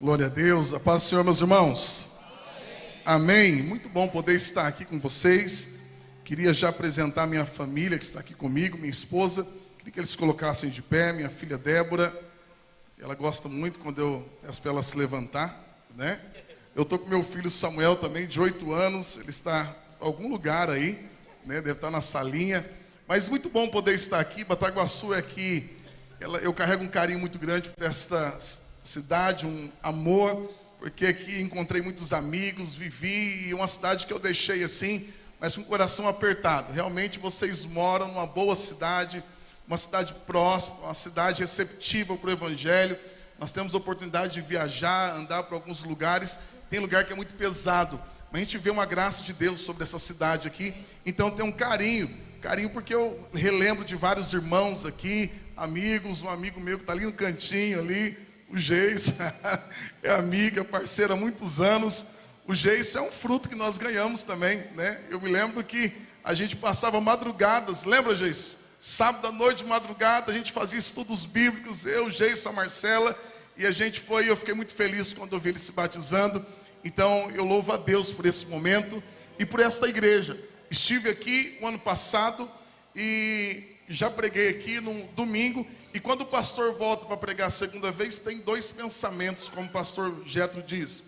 Glória a Deus, a paz do Senhor, meus irmãos. Amém. Muito bom poder estar aqui com vocês. Queria já apresentar minha família que está aqui comigo, minha esposa. Queria que eles colocassem de pé, minha filha Débora. Ela gosta muito quando eu peço para ela se levantar, né? Eu estou com meu filho Samuel também, de 8 anos. Ele está em algum lugar aí, né? Deve estar na salinha. Mas muito bom poder estar aqui. Bataguaçu é aqui. Eu carrego um carinho muito grande por esta cidade, um amor, porque aqui encontrei muitos amigos, vivi, e uma cidade que eu deixei assim, mas com o coração apertado. Realmente vocês moram numa boa cidade, uma cidade próspera, uma cidade receptiva para o Evangelho. Nós temos a oportunidade de viajar, andar por alguns lugares. Tem lugar que é muito pesado, mas a gente vê uma graça de Deus sobre essa cidade aqui. Então tem um carinho porque eu relembro de vários irmãos aqui, amigos, um amigo meu que está ali no cantinho ali, o Geis, é amiga, parceira há muitos anos. O Geis é um fruto que nós ganhamos também, né? Eu me lembro que a gente passava madrugadas, lembra, Geis? Sábado à noite, de madrugada, a gente fazia estudos bíblicos, eu, o Geis, a Marcela, e a gente foi, eu fiquei muito feliz quando eu vi ele se batizando. Então, eu louvo a Deus por esse momento e por esta igreja. Estive aqui o ano passado e já preguei aqui no domingo. E quando o pastor volta para pregar a segunda vez, tem 2 pensamentos, como o pastor Jetro diz.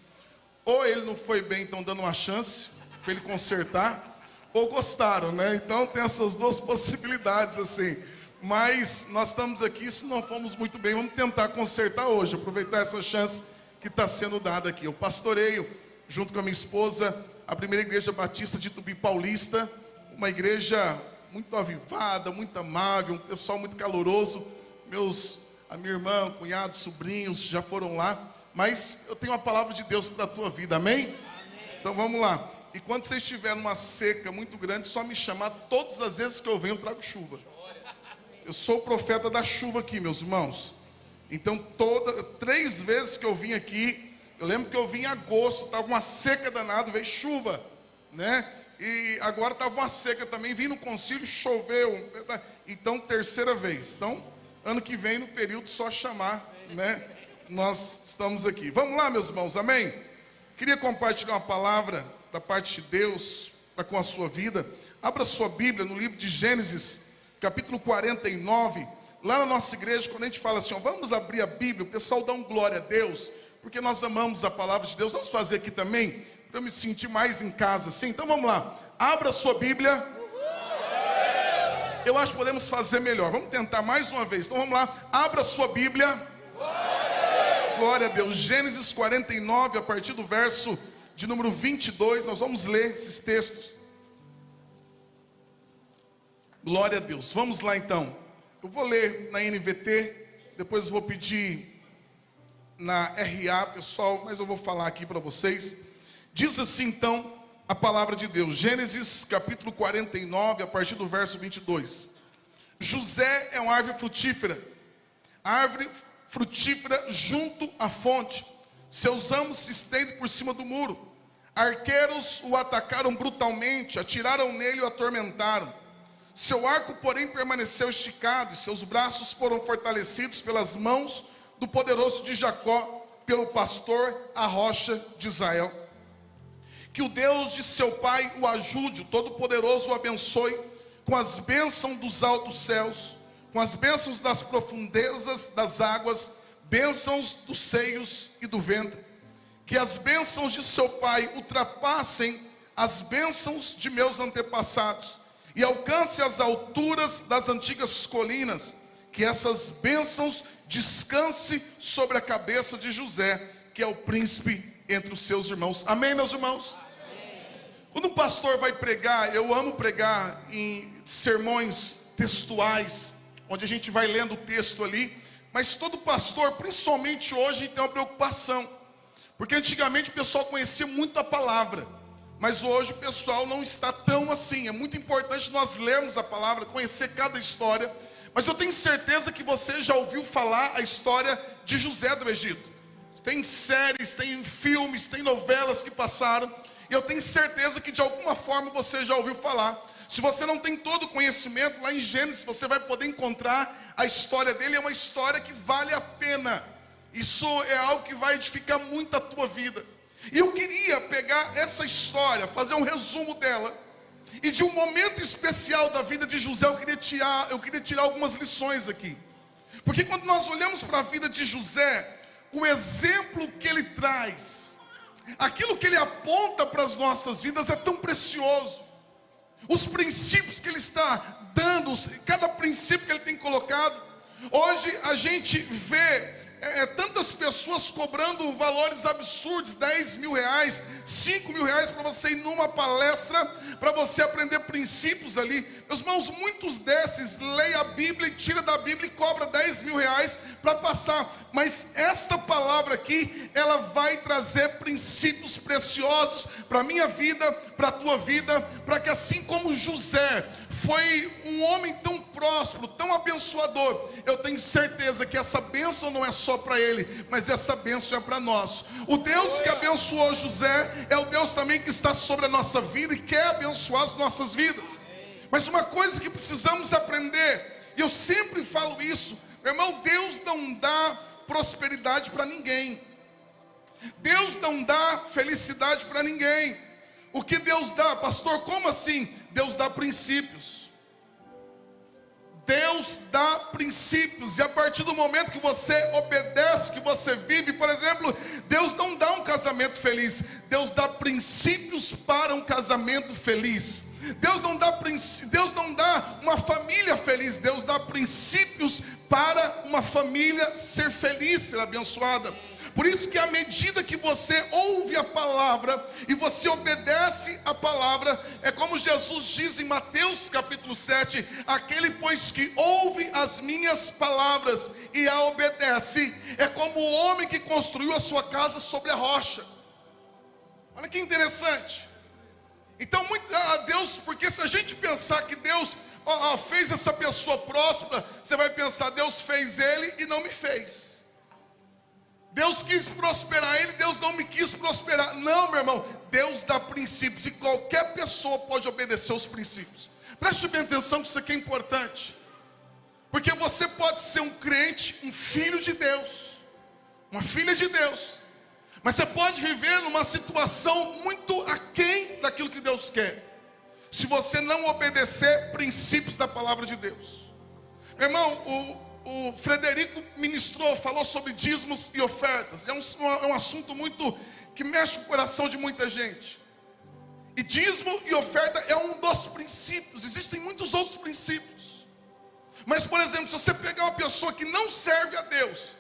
Ou ele não foi bem, então dando uma chance para ele consertar, ou gostaram, né? Então tem essas 2 possibilidades assim. Mas nós estamos aqui, se não fomos muito bem, vamos tentar consertar hoje, aproveitar essa chance que está sendo dada aqui. Eu pastoreio, junto com a minha esposa, a primeira igreja batista de Tupi Paulista, uma igreja muito avivada, muito amável, um pessoal muito caloroso. A minha irmã, cunhados, sobrinhos já foram lá, mas eu tenho uma palavra de Deus para a tua vida, amém? Amém? Então vamos lá. E quando você estiver numa seca muito grande, só me chamar. Todas as vezes que eu venho, eu trago chuva. Eu sou o profeta da chuva aqui, meus irmãos. Então 3 vezes que eu vim aqui, eu lembro que eu vim em agosto, estava uma seca danada, veio chuva, né? E agora estava uma seca também, vim no concílio, choveu. Então 3ª vez. Então ano que vem, no período, só chamar, né? Nós estamos aqui. Vamos lá, meus irmãos, amém? Queria compartilhar uma palavra da parte de Deus para com a sua vida. Abra sua Bíblia no livro de Gênesis, capítulo 49. Lá na nossa igreja, quando a gente fala assim, ó, vamos abrir a Bíblia, o pessoal dá um glória a Deus, porque nós amamos a palavra de Deus. Vamos fazer aqui também, para eu me sentir mais em casa, assim. Então vamos lá, abra sua Bíblia. Eu acho que podemos fazer melhor. Vamos tentar mais uma vez. Então vamos lá. Abra sua Bíblia. Glória a Deus. Gênesis 49, a partir do verso de número 22. Nós vamos ler esses textos. Glória a Deus. Vamos lá então. Eu vou ler na NVT. Depois eu vou pedir na RA, pessoal. Mas eu vou falar aqui para vocês. Diz assim então a palavra de Deus, Gênesis capítulo 49, a partir do verso 22. José é uma árvore frutífera junto à fonte. Seus ramos se estendem por cima do muro. Arqueiros o atacaram brutalmente, atiraram nele e o atormentaram. Seu arco, porém, permaneceu esticado, e seus braços foram fortalecidos pelas mãos do poderoso de Jacó, pelo pastor, a rocha de Israel. Que o Deus de seu pai o ajude, o Todo-Poderoso o abençoe com as bênçãos dos altos céus, com as bênçãos das profundezas das águas, bênçãos dos seios e do ventre. Que as bênçãos de seu pai ultrapassem as bênçãos de meus antepassados e alcance as alturas das antigas colinas. Que essas bênçãos descanse sobre a cabeça de José, que é o príncipe entre os seus irmãos. Amém, meus irmãos? Amém. Quando um pastor vai pregar, eu amo pregar em sermões textuais, onde a gente vai lendo o texto ali, mas todo pastor, principalmente hoje, tem uma preocupação, porque antigamente o pessoal conhecia muito a palavra, mas hoje o pessoal não está tão assim. É muito importante nós lermos a palavra, conhecer cada história, mas eu tenho certeza que você já ouviu falar a história de José do Egito. Tem séries, tem filmes, tem novelas que passaram. E eu tenho certeza que de alguma forma você já ouviu falar. Se você não tem todo o conhecimento, lá em Gênesis você vai poder encontrar a história dele. É uma história que vale a pena Isso é algo que vai edificar muito a tua vida. E eu queria pegar essa história, fazer um resumo dela, e de um momento especial da vida de José eu queria tirar algumas lições aqui. Porque quando nós olhamos para a vida de José, o exemplo que ele traz, aquilo que ele aponta para as nossas vidas é tão precioso. Os princípios que ele está dando, cada princípio que ele tem colocado. Hoje a gente vê tantas pessoas cobrando valores absurdos, 10 mil reais, 5 mil reais para você ir numa palestra, para você aprender princípios ali. Meus irmãos, muitos desses leem a Bíblia e tira da Bíblia e cobra 10 mil reais para passar. Mas esta palavra aqui, ela vai trazer princípios preciosos para a minha vida, para a tua vida, para que assim como José foi um homem tão próspero, tão abençoador, eu tenho certeza que essa bênção não é só para ele, mas essa bênção é para nós. O Deus que abençoou José é o Deus também que está sobre a nossa vida e quer abençoar as nossas vidas. Mas uma coisa que precisamos aprender, e eu sempre falo isso, meu irmão, Deus não dá prosperidade para ninguém. Deus não dá felicidade para ninguém. O que Deus dá, pastor, como assim? Deus dá princípios. Deus dá princípios, e a partir do momento que você obedece, que você vive, por exemplo, Deus não dá um casamento feliz, Deus dá princípios para um casamento feliz. Deus não dá uma família feliz, Deus dá princípios para uma família ser feliz, ser abençoada. Por isso que à medida que você ouve a palavra e você obedece a palavra, é como Jesus diz em Mateus capítulo 7, aquele pois que ouve as minhas palavras e a obedece, é como o homem que construiu a sua casa sobre a rocha. Olha que interessante. Então, Deus, porque se a gente pensar que Deus fez essa pessoa próspera, você vai pensar, Deus fez ele e não me fez. Deus quis prosperar ele, Deus não me quis prosperar. Não, meu irmão, Deus dá princípios e qualquer pessoa pode obedecer os princípios. Preste bem atenção que isso aqui é importante. Porque você pode ser um crente, um filho de Deus, uma filha de Deus, mas você pode viver numa situação muito aquém daquilo que Deus quer, se você não obedecer princípios da palavra de Deus. Meu irmão, o Frederico ministrou, falou sobre dízimos e ofertas. É um assunto muito que mexe com o coração de muita gente. E dízimo e oferta é um dos princípios. Existem muitos outros princípios. Mas, por exemplo, se você pegar uma pessoa que não serve a Deus,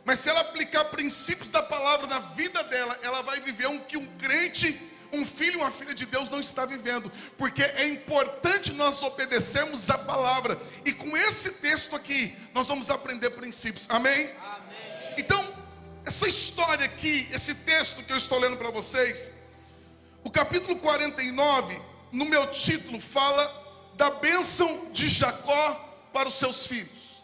mas se ela aplicar princípios da palavra na vida dela, ela vai viver o que um crente, um filho e uma filha de Deus não está vivendo. Porque é importante nós obedecermos a palavra. E com esse texto aqui, nós vamos aprender princípios. Amém? Amém. Então, essa história aqui, esse texto que eu estou lendo para vocês, o capítulo 49, no meu título, fala da bênção de Jacó para os seus filhos.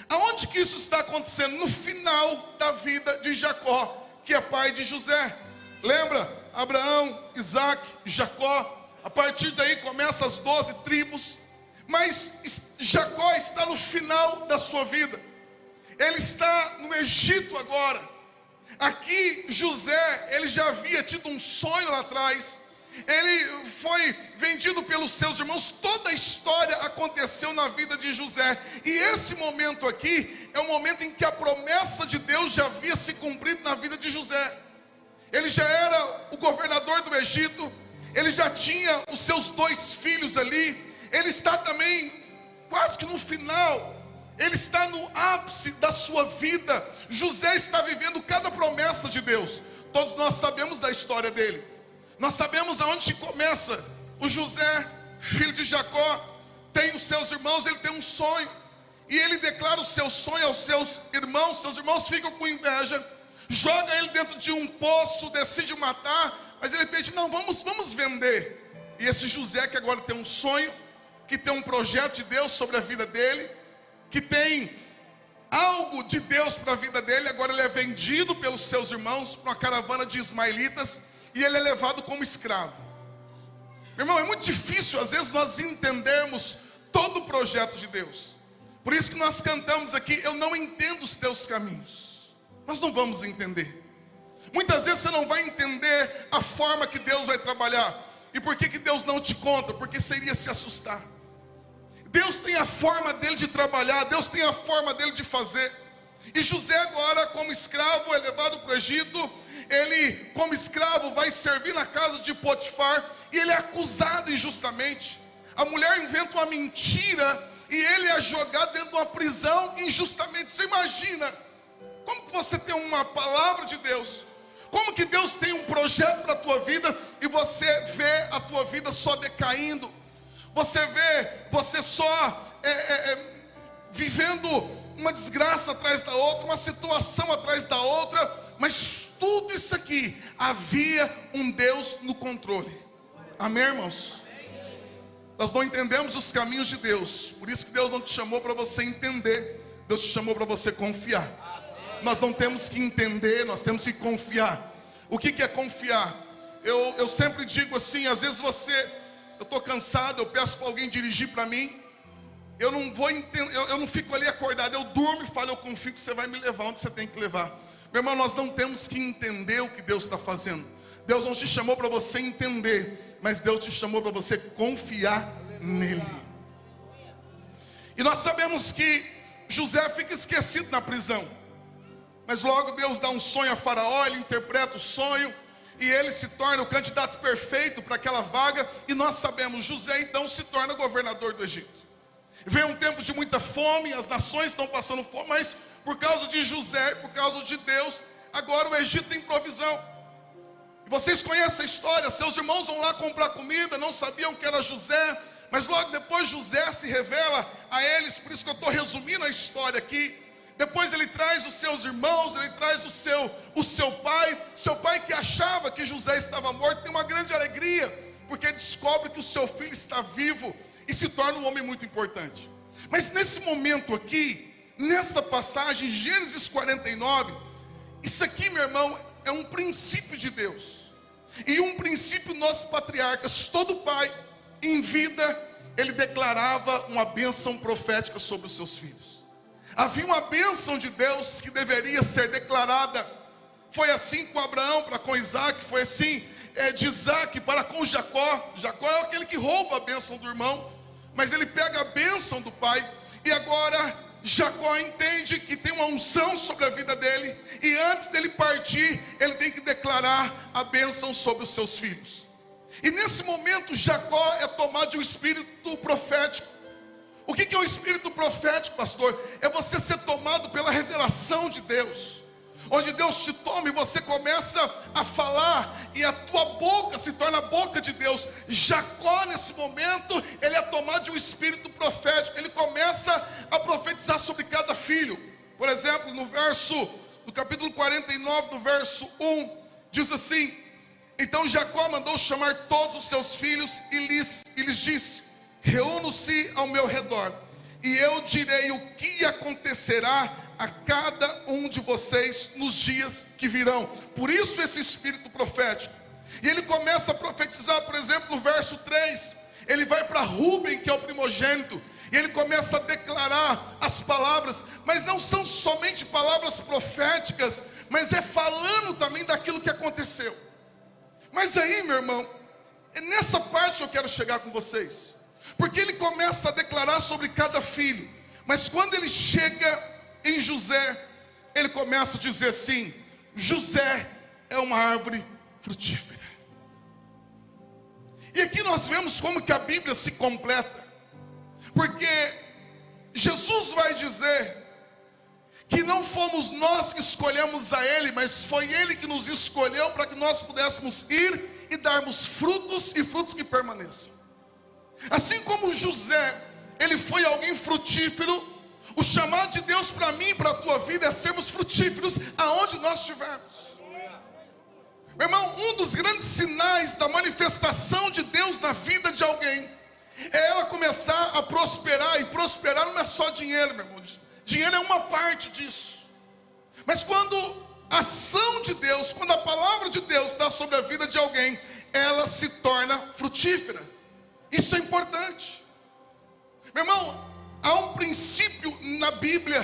Aonde que isso está acontecendo? No final da vida de Jacó, que é pai de José. Lembra? Abraão, Isaac, Jacó. A partir daí começam as 12 tribos. Mas Jacó está no final da sua vida. Ele está no Egito agora. Aqui José, ele já havia tido um sonho lá atrás. Ele foi vendido pelos seus irmãos. Toda a história aconteceu na vida de José. E esse momento aqui é o momento em que a promessa de Deus já havia se cumprido na vida de José. Ele já era o governador do Egito. Ele já tinha os seus 2 filhos ali. Ele está também quase que no final. Ele está no ápice da sua vida. José está vivendo cada promessa de Deus. Todos nós sabemos da história dele. Nós sabemos aonde começa. O José, filho de Jacó, tem os seus irmãos, ele tem um sonho. E ele declara o seu sonho aos seus irmãos ficam com inveja. Joga ele dentro de um poço, decide matar, mas ele pede, não, vamos vender. E esse José que agora tem um sonho, que tem um projeto de Deus sobre a vida dele, que tem algo de Deus para a vida dele, agora ele é vendido pelos seus irmãos para uma caravana de ismaelitas, e ele é levado como escravo. Meu irmão, é muito difícil às vezes nós entendermos todo o projeto de Deus. Por isso que nós cantamos aqui, eu não entendo os teus caminhos. nós não vamos entender. Muitas vezes você não vai entender a forma que Deus vai trabalhar. E por que Deus não te conta? Porque seria se assustar. Deus tem a forma dele de trabalhar, Deus tem a forma dele de fazer. E José agora, como escravo, é levado para o Egito. Ele, como escravo, vai servir na casa de Potifar. E ele é acusado injustamente. A mulher inventa uma mentira e ele é jogado dentro de uma prisão injustamente. Você imagina, como que você tem uma palavra de Deus? Como que Deus tem um projeto para a tua vida e você vê a tua vida só decaindo? Você vê você só vivendo uma desgraça atrás da outra, uma situação atrás da outra. Mas tudo isso aqui, havia um Deus no controle. Amém, irmãos? Nós não entendemos os caminhos de Deus. Por isso que Deus não te chamou para você entender. Deus te chamou para você confiar. Nós não temos que entender, nós temos que confiar. O que é confiar? Eu sempre digo assim, às vezes eu estou cansado, eu peço para alguém dirigir para mim. Eu não vou entender, eu não fico ali acordado, eu durmo e falo, eu confio que você vai me levar onde você tem que levar. Meu irmão, nós não temos que entender o que Deus está fazendo. Deus não te chamou para você entender, mas Deus te chamou para você confiar nele. E nós sabemos que José fica esquecido na prisão. Mas logo Deus dá um sonho a Faraó, ele interpreta o sonho, e ele se torna o candidato perfeito para aquela vaga. E nós sabemos, José então se torna governador do Egito. Vem um tempo de muita fome, as nações estão passando fome, mas por causa de José, por causa de Deus, agora o Egito tem provisão. E vocês conhecem a história, seus irmãos vão lá comprar comida, não sabiam que era José, mas logo depois José se revela a eles, por isso que eu estou resumindo a história aqui. Depois ele traz os seus irmãos, ele traz o seu pai que achava que José estava morto, tem uma grande alegria, porque descobre que o seu filho está vivo e se torna um homem muito importante. Mas nesse momento aqui, nesta passagem, Gênesis 49, isso aqui, meu irmão, é um princípio de Deus. E um princípio nossos patriarcas, todo pai, em vida, ele declarava uma bênção profética sobre os seus filhos. Havia uma bênção de Deus que deveria ser declarada. Foi assim com Abraão para com Isaac, foi assim de Isaac para com Jacó. Jacó é aquele que rouba a bênção do irmão, mas ele pega a bênção do pai. E agora Jacó entende que tem uma unção sobre a vida dele, e antes dele partir, ele tem que declarar a bênção sobre os seus filhos. E nesse momento Jacó é tomado de um espírito profético. O que é o espírito profético, pastor? É você ser tomado pela revelação de Deus, onde Deus te toma e você começa a falar, e a tua boca se torna a boca de Deus. Jacó, nesse momento, ele é tomado de um espírito profético. Ele começa a profetizar sobre cada filho. Por exemplo, no capítulo 49, no verso 1, diz assim: então Jacó mandou chamar todos os seus filhos e lhes disse: reúnam-se ao meu redor, e eu direi o que acontecerá a cada um de vocês nos dias que virão. Por isso esse espírito profético. E ele começa a profetizar, por exemplo, no verso 3, ele vai para Rúben, que é o primogênito, e ele começa a declarar as palavras, mas não são somente palavras proféticas, mas é falando também daquilo que aconteceu. Mas aí, meu irmão, é nessa parte que eu quero chegar com vocês, porque ele começa a declarar sobre cada filho, mas quando ele chega em José, ele começa a dizer assim: José é uma árvore frutífera. E aqui nós vemos como que a Bíblia se completa, porque Jesus vai dizer que não fomos nós que escolhemos a Ele, mas foi Ele que nos escolheu para que nós pudéssemos ir e darmos frutos, e frutos que permaneçam. Assim como José, ele foi alguém frutífero, o chamado de Deus para mim e para a tua vida é sermos frutíferos aonde nós estivermos. Meu irmão, um dos grandes sinais da manifestação de Deus na vida de alguém é ela começar a prosperar. E prosperar não é só dinheiro, meu irmão. Dinheiro é uma parte disso. Mas quando a ação de Deus, quando a palavra de Deus está sobre a vida de alguém, ela se torna frutífera. Isso é importante. Meu irmão, há um princípio na Bíblia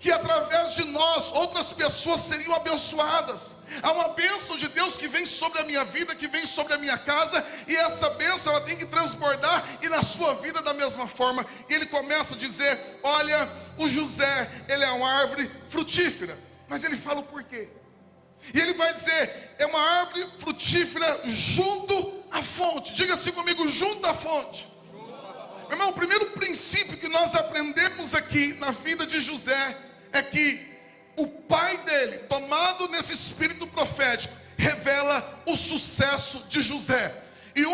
que através de nós outras pessoas seriam abençoadas. Há uma bênção de Deus que vem sobre a minha vida, que vem sobre a minha casa, e essa bênção ela tem que transbordar e na sua vida da mesma forma. E ele começa a dizer: olha, o José, ele é uma árvore frutífera. Mas ele fala o porquê. E ele vai dizer: é uma árvore frutífera junto à fonte. Diga assim comigo: junto à fonte. Meu irmão, o primeiro princípio que nós aprendemos aqui na vida de José é que o pai dele, tomado nesse espírito profético, revela o sucesso de José. E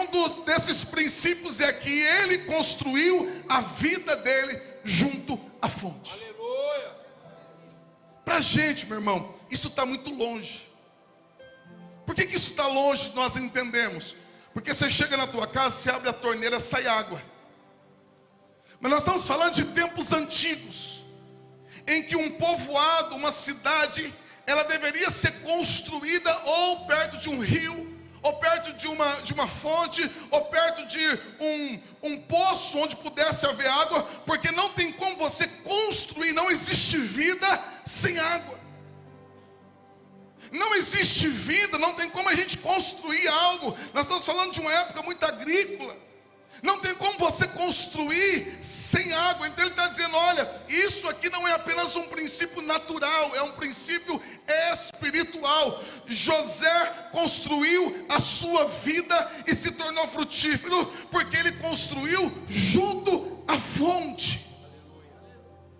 desses princípios é que ele construiu a vida dele junto à fonte. Aleluia! Para a gente, meu irmão, isso está muito longe. Por que isso está longe? Nós entendemos. Porque você chega na tua casa, você abre a torneira, sai água. Mas nós estamos falando de tempos antigos, em que um povoado, uma cidade, ela deveria ser construída ou perto de um rio, ou perto de uma fonte, ou perto de um poço onde pudesse haver água, porque não tem como você construir, não existe vida sem água. Não existe vida, não tem como a gente construir algo. Nós estamos falando de uma época muito agrícola. Não tem como você construir sem água. Então ele está dizendo: olha, isso aqui não é apenas um princípio natural, é um princípio espiritual. José construiu a sua vida e se tornou frutífero, porque ele construiu junto à fonte.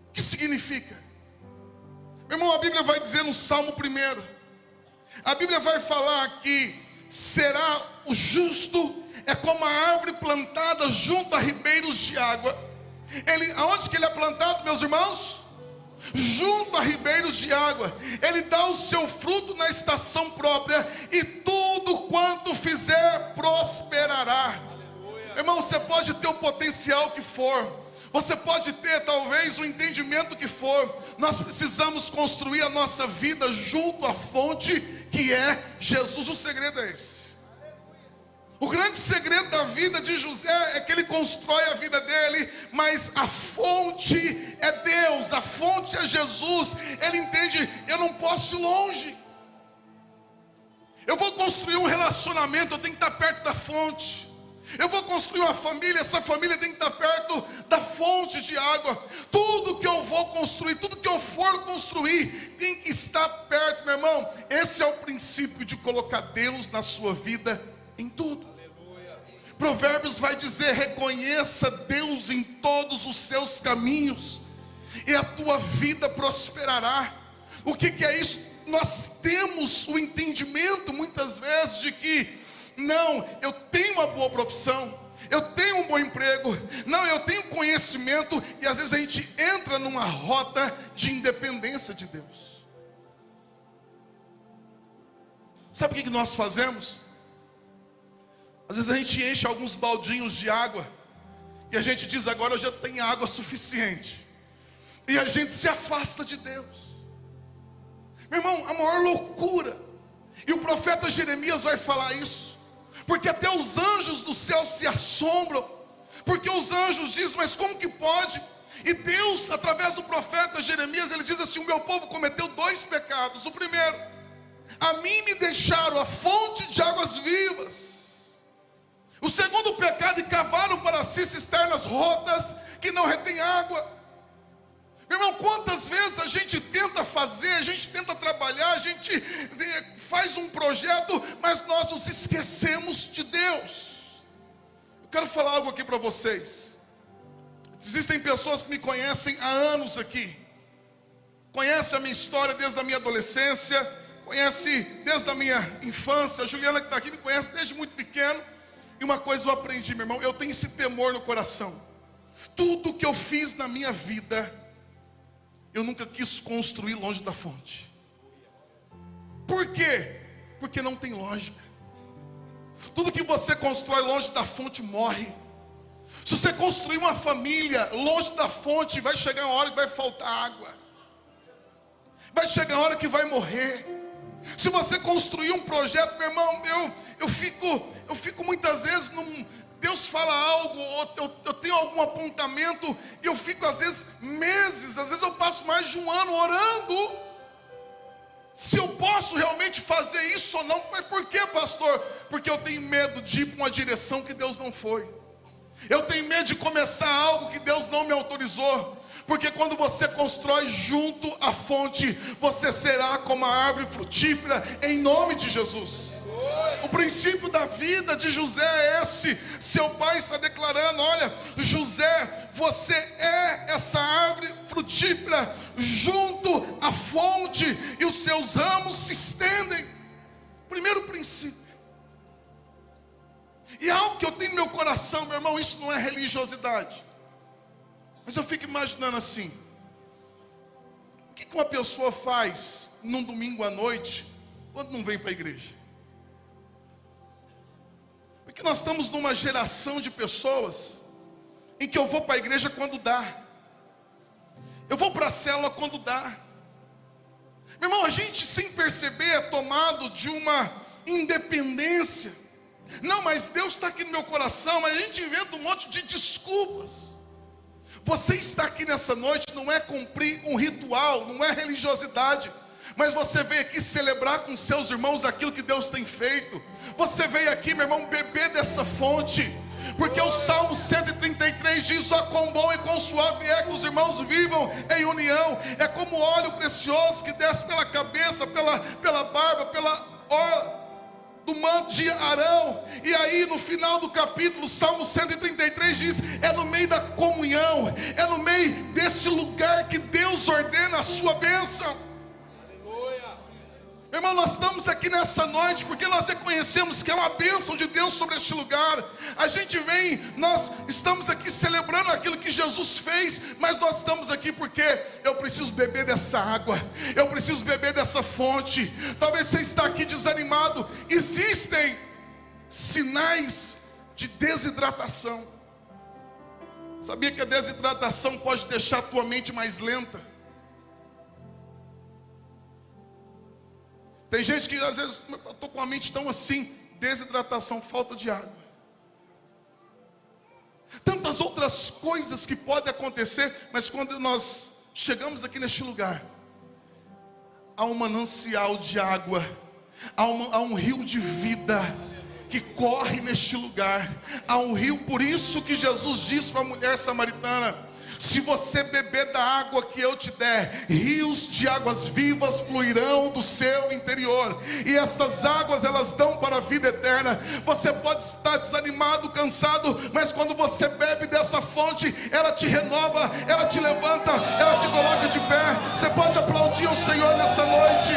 O que significa? Meu irmão, a Bíblia vai dizer no Salmo 1, a Bíblia vai falar que será o justo é como a árvore plantada junto a ribeiros de água. Aonde que ele é plantado, meus irmãos? Junto a ribeiros de água. Ele dá o seu fruto na estação própria, e tudo quanto fizer prosperará. Aleluia. Irmão, você pode ter o potencial que for, você pode ter talvez o entendimento que for, nós precisamos construir a nossa vida junto à fonte, que é Jesus. O segredo é esse. O grande segredo da vida de José é que ele constrói a vida dele, mas a fonte é Deus, a fonte é Jesus. Ele entende: eu não posso ir longe. Eu vou construir um relacionamento, eu tenho que estar perto da fonte. Eu vou construir uma família, essa família tem que estar perto da fonte de água. Tudo que eu vou construir, tudo que eu for construir, tem que estar perto, meu irmão. Esse é o princípio de colocar Deus na sua vida em tudo. Provérbios vai dizer: reconheça Deus em todos os seus caminhos, e a tua vida prosperará. O que é isso? Nós temos o entendimento muitas vezes de que, não, eu tenho uma boa profissão, eu tenho um bom emprego, não, eu tenho conhecimento, e às vezes a gente entra numa rota de independência de Deus. Sabe o que nós fazemos? Às vezes a gente enche alguns baldinhos de água, e a gente diz: agora eu já tenho água suficiente, e a gente se afasta de Deus. Meu irmão, a maior loucura, e o profeta Jeremias vai falar isso, porque até os anjos do céu se assombram, porque os anjos dizem: mas como que pode? E Deus, através do profeta Jeremias, ele diz assim: o meu povo cometeu 2 pecados. O primeiro: a mim me deixaram a fonte de águas vivas. O segundo pecado: e cavaram para si cisternas rotas que não retêm água. Meu irmão, quantas vezes a gente tenta fazer, a gente tenta trabalhar, a gente faz um projeto, mas nós nos esquecemos de Deus. Eu quero falar algo aqui para vocês. Existem pessoas que me conhecem há anos aqui, conhecem a minha história desde a minha adolescência, conhece desde a minha infância. A Juliana, que está aqui, me conhece desde muito pequeno. E uma coisa eu aprendi, meu irmão: eu tenho esse temor no coração. Tudo que eu fiz na minha vida, eu nunca quis construir longe da fonte. Por quê? Porque não tem lógica. Tudo que você constrói longe da fonte morre. Se você construir uma família longe da fonte, vai chegar uma hora que vai faltar água, vai chegar uma hora que vai morrer. Se você construir um projeto, meu irmão, eu fico muitas vezes Deus fala algo, ou eu tenho algum apontamento, e eu fico às vezes meses, às vezes eu passo mais de um ano orando, se eu posso realmente fazer isso ou não. Mas por que, pastor? Porque eu tenho medo de ir para uma direção que Deus não foi. Eu tenho medo de começar algo que Deus não me autorizou. Porque quando você constrói junto à fonte, você será como a árvore frutífera em nome de Jesus. O princípio da vida de José é esse. Seu pai está declarando: olha, José, você é essa árvore frutífera junto à fonte, e os seus ramos se estendem. Primeiro princípio. E algo que eu tenho no meu coração, meu irmão, isso não é religiosidade. Mas eu fico imaginando assim: o que uma pessoa faz num domingo à noite quando não vem para a igreja? Porque nós estamos numa geração de pessoas em que eu vou para a igreja quando dá, eu vou para a célula quando dá. Meu irmão, a gente sem perceber é tomado de uma independência. Não, mas Deus está aqui no meu coração. Mas a gente inventa um monte de desculpas. Você está aqui nessa noite não é cumprir um ritual, não é religiosidade, mas você veio aqui celebrar com seus irmãos aquilo que Deus tem feito. Você veio aqui, meu irmão, beber dessa fonte, porque o Salmo 133 diz: ó, quão bom e quão suave é que os irmãos vivam em união. É como óleo precioso que desce pela cabeça, pela barba, pela orla do manto de Arão. E aí no final do capítulo, Salmo 133 diz: é no meio da comunhão, é no meio desse lugar que Deus ordena a sua bênção. Meu irmão, nós estamos aqui nessa noite porque nós reconhecemos que é uma bênção de Deus sobre este lugar. A gente vem, nós estamos aqui celebrando aquilo que Jesus fez, mas nós estamos aqui porque eu preciso beber dessa água, eu preciso beber dessa fonte. Talvez você está aqui desanimado. Existem sinais de desidratação. Sabia que a desidratação pode deixar a tua mente mais lenta? Tem gente que às vezes, eu estou com a mente tão assim, desidratação, falta de água. Tantas outras coisas que podem acontecer, mas quando nós chegamos aqui neste lugar, há um manancial de água, há um rio de vida que corre neste lugar, há um rio. Por isso que Jesus disse para a mulher samaritana: se você beber da água que eu te der, rios de águas vivas fluirão do seu interior. E essas águas, elas dão para a vida eterna. Você pode estar desanimado, cansado, mas quando você bebe dessa fonte, ela te renova, ela te levanta, ela te coloca de pé. Você pode aplaudir ao Senhor nessa noite.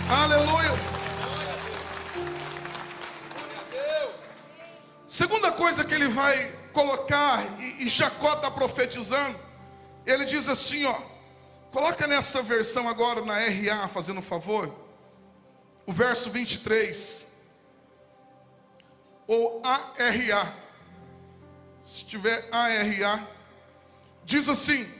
Aleluia. Segunda coisa que ele vai colocar, e Jacó está profetizando, ele diz assim, ó, coloca nessa versão agora na RA, fazendo um favor, o verso 23, ou ARA, se tiver ARA, diz assim: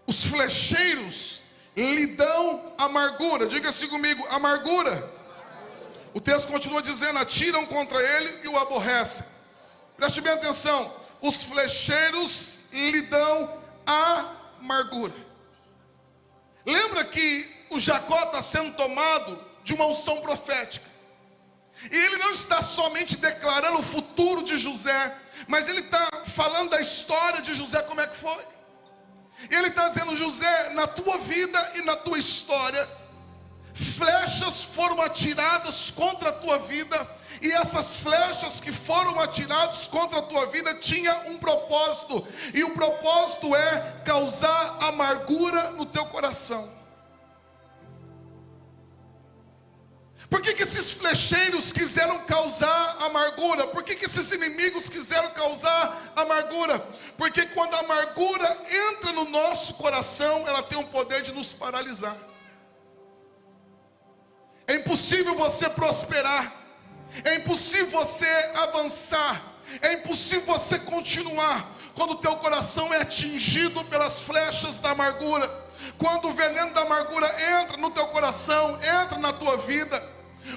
os flecheiros lhe dão amargura. Diga assim comigo: amargura. O texto continua dizendo: atiram contra ele e o aborrecem. Preste bem atenção: os flecheiros lhe dão amargura. Lembra que o Jacó está sendo tomado de uma unção profética, e ele não está somente declarando o futuro de José, mas ele está falando da história de José, como é que foi. Ele está dizendo: José, na tua vida e na tua história, flechas foram atiradas contra a tua vida, e essas flechas que foram atiradas contra a tua vida tinham um propósito, e o propósito é causar amargura no teu coração. Por que esses flecheiros quiseram causar amargura? Por que esses inimigos quiseram causar amargura? Porque quando a amargura entra no nosso coração, ela tem o poder de nos paralisar. É impossível você prosperar, é impossível você avançar, é impossível você continuar quando o teu coração é atingido pelas flechas da amargura. Quando o veneno da amargura entra no teu coração, entra na tua vida,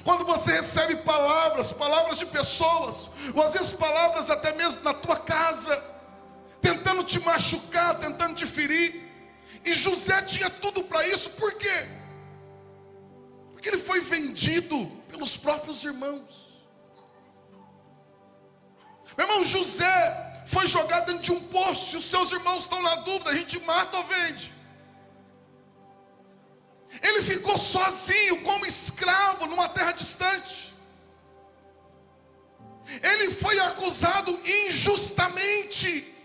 Quando você recebe palavras de pessoas, ou às vezes palavras até mesmo na tua casa, tentando te machucar, tentando te ferir. E José tinha tudo para isso. Por quê? Porque ele foi vendido pelos próprios irmãos. Meu irmão, José foi jogado dentro de um poço, e os seus irmãos estão na dúvida: a gente mata ou vende? Ele ficou sozinho como escravo numa terra distante. Ele foi acusado injustamente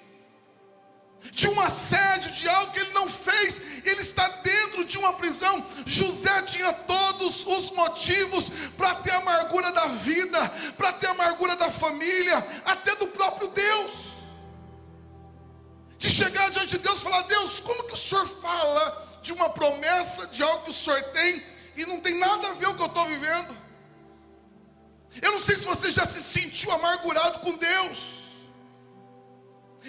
de um assédio, de algo que ele não fez. Ele está dentro de uma prisão. José tinha todos os motivos para ter amargura da vida, para ter amargura da família, até do próprio Deus. De chegar diante de Deus e falar: Deus, como que o Senhor fala de uma promessa, de algo que o Senhor tem, e não tem nada a ver com o que eu estou vivendo? Eu não sei se você já se sentiu amargurado com Deus.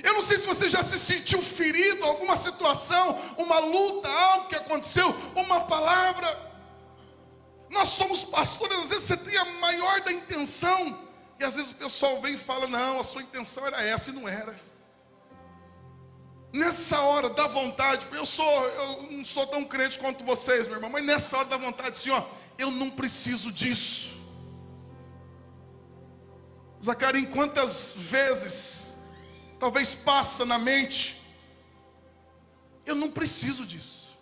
Eu não sei se você já se sentiu ferido, alguma situação, uma luta, algo que aconteceu, uma palavra. Nós somos pastores, às vezes você tem a maior da intenção, e às vezes o pessoal vem e fala: não, a sua intenção era essa, e não era. Nessa hora dá vontade, eu não sou tão crente quanto vocês, meu irmão, mas nessa hora dá vontade assim, ó, eu não preciso disso. Zacarias, quantas vezes talvez passa na mente: eu não preciso disso.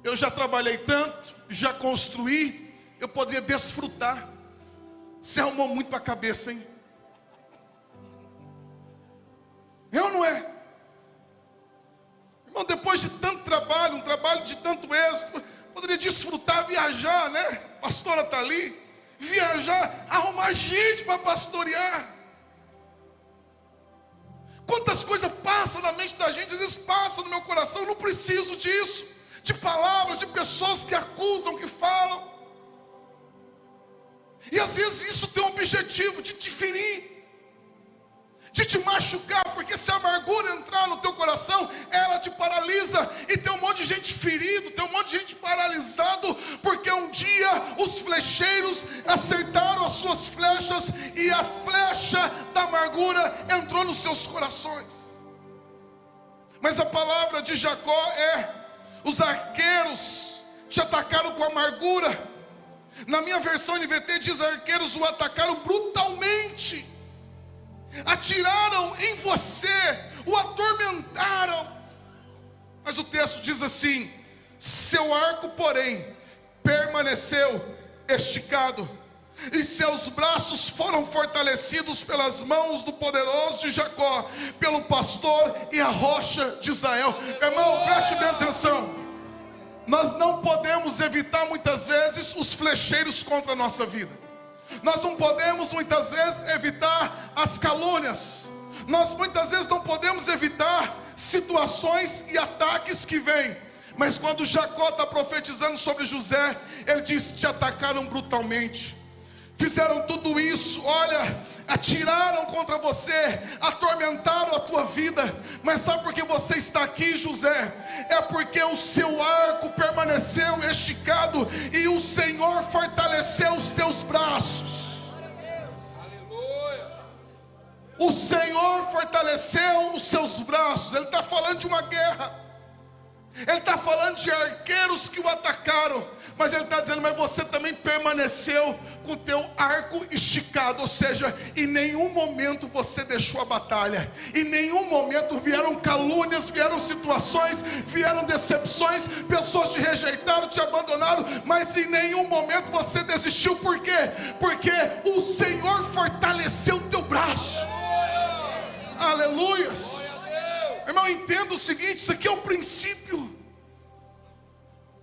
Eu já trabalhei tanto, já construí, eu poderia desfrutar. Você arrumou muito para a cabeça, hein? É ou não é? Irmão, depois de tanto trabalho, um trabalho de tanto êxito, poderia desfrutar, viajar, né? A pastora está ali. Viajar, arrumar gente para pastorear. Quantas coisas passam na mente da gente, às vezes passa no meu coração: eu não preciso disso. De palavras, de pessoas que acusam, que falam. E às vezes isso tem um objetivo de te ferir, de te machucar, porque se a amargura entrar no teu coração, ela te paralisa. E tem um monte de gente ferido, tem um monte de gente paralisado, porque um dia os flecheiros acertaram as suas flechas, e a flecha da amargura entrou nos seus corações. Mas a palavra de Jacó é: os arqueiros te atacaram com amargura. Na minha versão NVT diz: arqueiros o atacaram brutalmente, atiraram em você, o atormentaram. Mas o texto diz assim: seu arco, porém, permaneceu esticado, e seus braços foram fortalecidos pelas mãos do poderoso de Jacó, pelo pastor e a rocha de Israel. Irmão, preste bem atenção. Nós não podemos evitar muitas vezes os flecheiros contra a nossa vida. Nós não podemos muitas vezes evitar as calúnias. Nós muitas vezes não podemos evitar situações e ataques que vêm. Mas quando Jacó está profetizando sobre José, ele diz: te atacaram brutalmente, fizeram tudo isso, olha, atiraram contra você, atormentaram a tua vida. Mas sabe por que você está aqui, José? É porque o seu arco permaneceu esticado, e o Senhor fortaleceu os teus braços. O Senhor fortaleceu os seus braços. Ele está falando de uma guerra. Ele está falando de arqueiros que o atacaram. Mas ele está dizendo: mas você também permaneceu com o teu arco esticado. Ou seja, em nenhum momento você deixou a batalha. Em nenhum momento vieram calúnias, vieram situações, vieram decepções, pessoas te rejeitaram, te abandonaram, mas em nenhum momento você desistiu. Por quê? Porque o Senhor fortaleceu o teu braço. Aleluia. Irmão, entenda o seguinte: isso aqui é o princípio.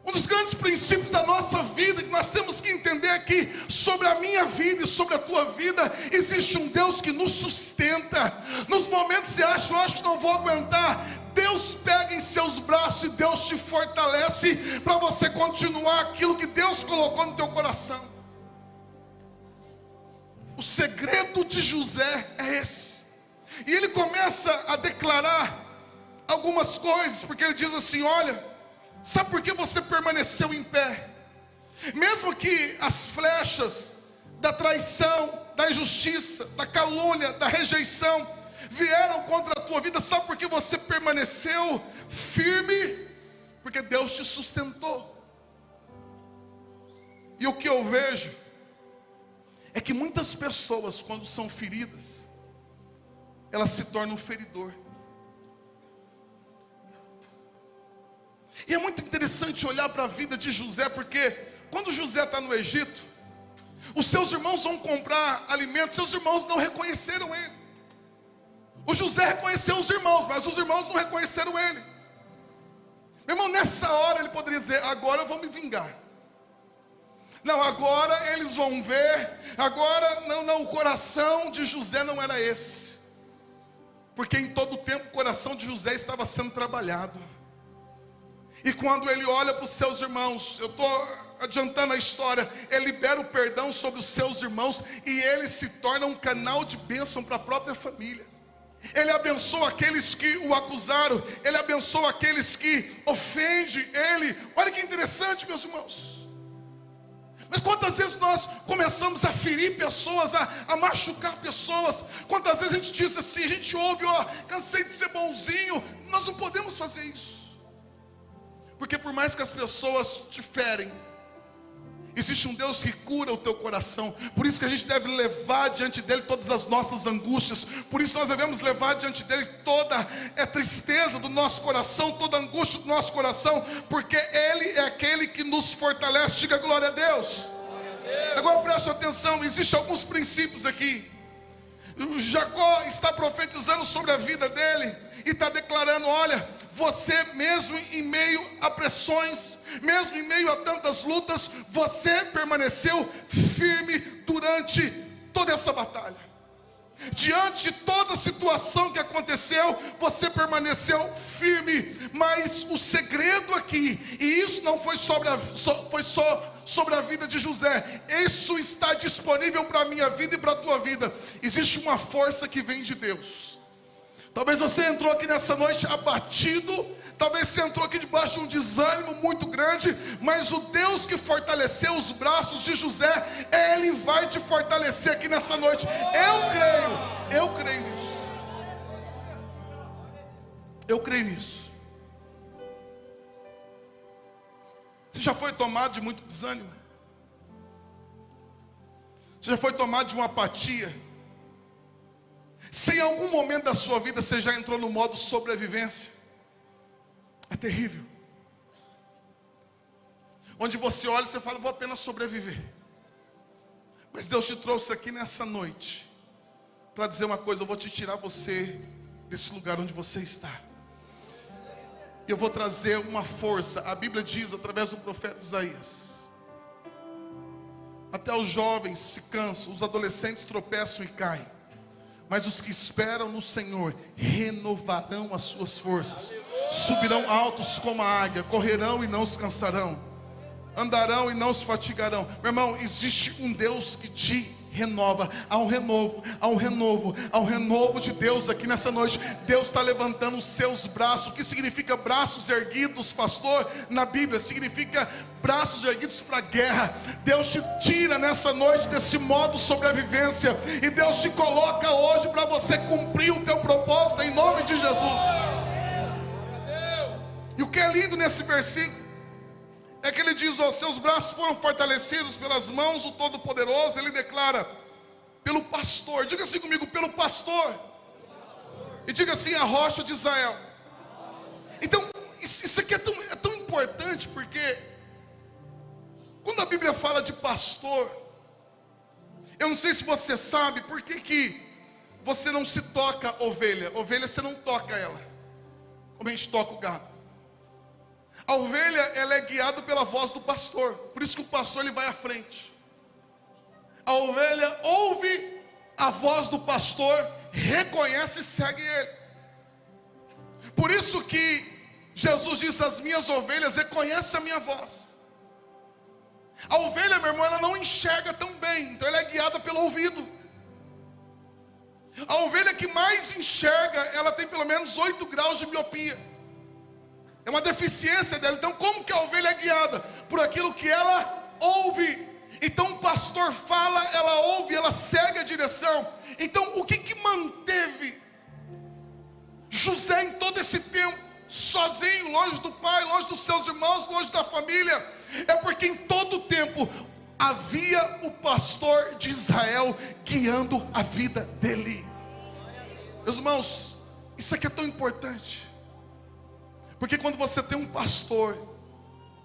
Um dos grandes princípios da nossa vida que nós temos que entender aqui, sobre a minha vida e sobre a tua vida, existe um Deus que nos sustenta. Nos momentos que você acha: eu acho que não vou aguentar, Deus pega em seus braços e Deus te fortalece para você continuar aquilo que Deus colocou no teu coração. O segredo de José é esse. E ele começa a declarar algumas coisas, porque ele diz assim: olha, sabe por que você permaneceu em pé? Mesmo que as flechas da traição, da injustiça, da calúnia, da rejeição vieram contra a tua vida, sabe por que você permaneceu firme? Porque Deus te sustentou. E o que eu vejo é que muitas pessoas, quando são feridas, elas se tornam feridor. E é muito interessante olhar para a vida de José, porque quando José está no Egito, os seus irmãos vão comprar alimentos, seus irmãos não reconheceram ele. O José reconheceu os irmãos, mas os irmãos não reconheceram ele. Meu irmão, nessa hora ele poderia dizer: agora eu vou me vingar. Não, agora eles vão ver. Agora, não, o coração de José não era esse. Porque em todo o tempo o coração de José estava sendo trabalhado. E quando ele olha para os seus irmãos, eu estou adiantando a história, ele libera o perdão sobre os seus irmãos e ele se torna um canal de bênção para a própria família. Ele abençoa aqueles que o acusaram, ele abençoa aqueles que ofendem ele. Olha que interessante, meus irmãos. Mas quantas vezes nós começamos a ferir pessoas, a machucar pessoas? Quantas vezes a gente diz assim, a gente ouve: ó, cansei de ser bonzinho. Nós não podemos fazer isso. Porque por mais que as pessoas te ferem, existe um Deus que cura o teu coração. Por isso que a gente deve levar diante dele todas as nossas angústias. Por isso nós devemos levar diante dele toda a tristeza do nosso coração, toda a angústia do nosso coração, porque ele é aquele que nos fortalece. Diga glória a Deus. Agora preste atenção, existem alguns princípios aqui. Jacó está profetizando sobre a vida dele e está declarando: olha, você mesmo em meio a pressões, mesmo em meio a tantas lutas, você permaneceu firme durante toda essa batalha. Diante de toda a situação que aconteceu, você permaneceu firme. Mas o segredo aqui, e isso não foi só sobre a vida de José, isso está disponível para a minha vida e para a tua vida. Existe uma força que vem de Deus. Talvez você entrou aqui nessa noite abatido, talvez você entrou aqui debaixo de um desânimo muito grande, mas o Deus que fortaleceu os braços de José, Ele vai te fortalecer aqui nessa noite. Eu creio nisso. Eu creio nisso. Você já foi tomado de muito desânimo? Você já foi tomado de uma apatia? Se em algum momento da sua vida você já entrou no modo sobrevivência, é terrível. Onde você olha e você fala: vou apenas sobreviver. Mas Deus te trouxe aqui nessa noite para dizer uma coisa: eu vou te tirar você desse lugar onde você está. Eu vou trazer uma força. A Bíblia diz através do profeta Isaías: até os jovens se cansam, os adolescentes tropeçam e caem, mas os que esperam no Senhor renovarão as suas forças. Subirão altos como a águia, correrão e não se cansarão, andarão e não se fatigarão. Meu irmão, existe um Deus que te renova. Há um renovo de Deus aqui nessa noite. Deus está levantando os seus braços. O que significa braços erguidos, pastor? Na Bíblia significa braços erguidos para a guerra. Deus te tira nessa noite desse modo sobrevivência, e Deus te coloca hoje para você cumprir o teu propósito em nome de Jesus. E o que é lindo nesse versículo é que ele diz: ó, seus braços foram fortalecidos pelas mãos do Todo-Poderoso. Ele declara: pelo pastor. Diga assim comigo: pelo pastor. E diga assim: a rocha de Israel. Então, isso aqui é tão importante, porque quando a Bíblia fala de pastor, eu não sei se você sabe por que você não se toca ovelha. Ovelha você não toca ela, como a gente toca o gado. A ovelha, ela é guiada pela voz do pastor. Por isso que o pastor, ele vai à frente. A ovelha ouve a voz do pastor, reconhece e segue ele. Por isso que Jesus diz: as minhas ovelhas reconhecem a minha voz. A ovelha, meu irmão, ela não enxerga tão bem, então ela é guiada pelo ouvido. A ovelha que mais enxerga, ela tem pelo menos 8 graus de miopia. É uma deficiência dela. Então como que a ovelha é guiada? Por aquilo que ela ouve. Então o pastor fala, ela ouve, ela segue a direção. Então o que manteve José em todo esse tempo sozinho, longe do pai, longe dos seus irmãos, longe da família? É porque em todo o tempo havia o pastor de Israel guiando a vida dele. Meus irmãos, isso aqui é tão importante, porque quando você tem um pastor,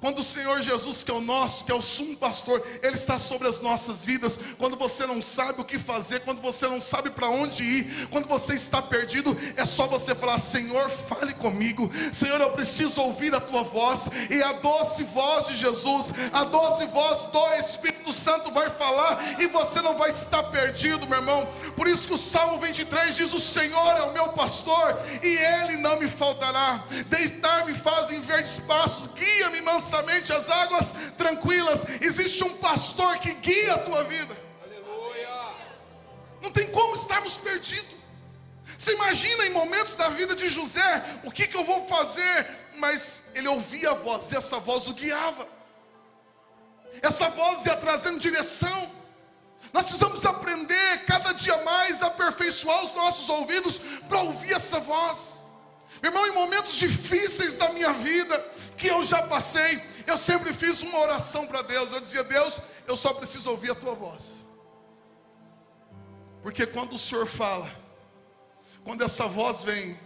quando o Senhor Jesus, que é o nosso, que é o sumo pastor, Ele está sobre as nossas vidas. Quando você não sabe o que fazer, quando você não sabe para onde ir, quando você está perdido, é só você falar: Senhor, fale comigo. Senhor, eu preciso ouvir a Tua voz. E a doce voz de Jesus, a doce voz do Espírito Santo vai falar, e você não vai estar perdido, meu irmão. Por isso que o Salmo 23 diz: o Senhor é o meu pastor, e Ele não me faltará. Deitar-me faz em verdes pastos, guia-me mansamente às águas tranquilas. Existe um pastor que guia a tua vida. Aleluia. Não tem como estarmos perdidos. Você imagina em momentos da vida de José: o que eu vou fazer? Mas ele ouvia a voz, e essa voz o guiava. Essa voz ia trazendo direção. Nós precisamos aprender cada dia mais a aperfeiçoar os nossos ouvidos para ouvir essa voz. Meu irmão, em momentos difíceis da minha vida, que eu já passei, eu sempre fiz uma oração para Deus. Eu dizia: Deus, eu só preciso ouvir a Tua voz. Porque quando o Senhor fala, quando essa voz vem,